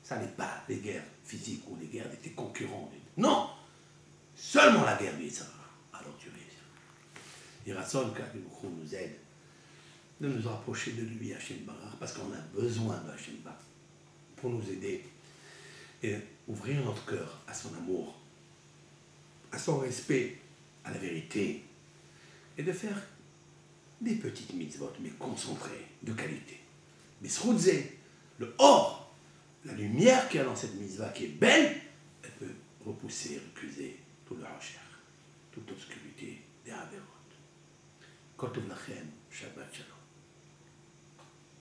Ça n'est pas les guerres physiques ou les guerres de tes concurrents. Non, seulement la guerre du Tzara. Alors tu réussis. Et Ratson Kabibukhou nous aide de nous rapprocher de lui, Hachem Barach, parce qu'on a besoin de Hachem Barach pour nous aider et ouvrir notre cœur à son amour, à son respect, à la vérité, et de faire des petites mitzvot, mais concentrées, de qualité. Mais Sroudze, le or, la lumière qu'il y a dans cette mitzvah qui est belle, elle peut repousser, recuser tout le hachar, toute obscurité des averot. Kotov lachem, Shabbat Shalom.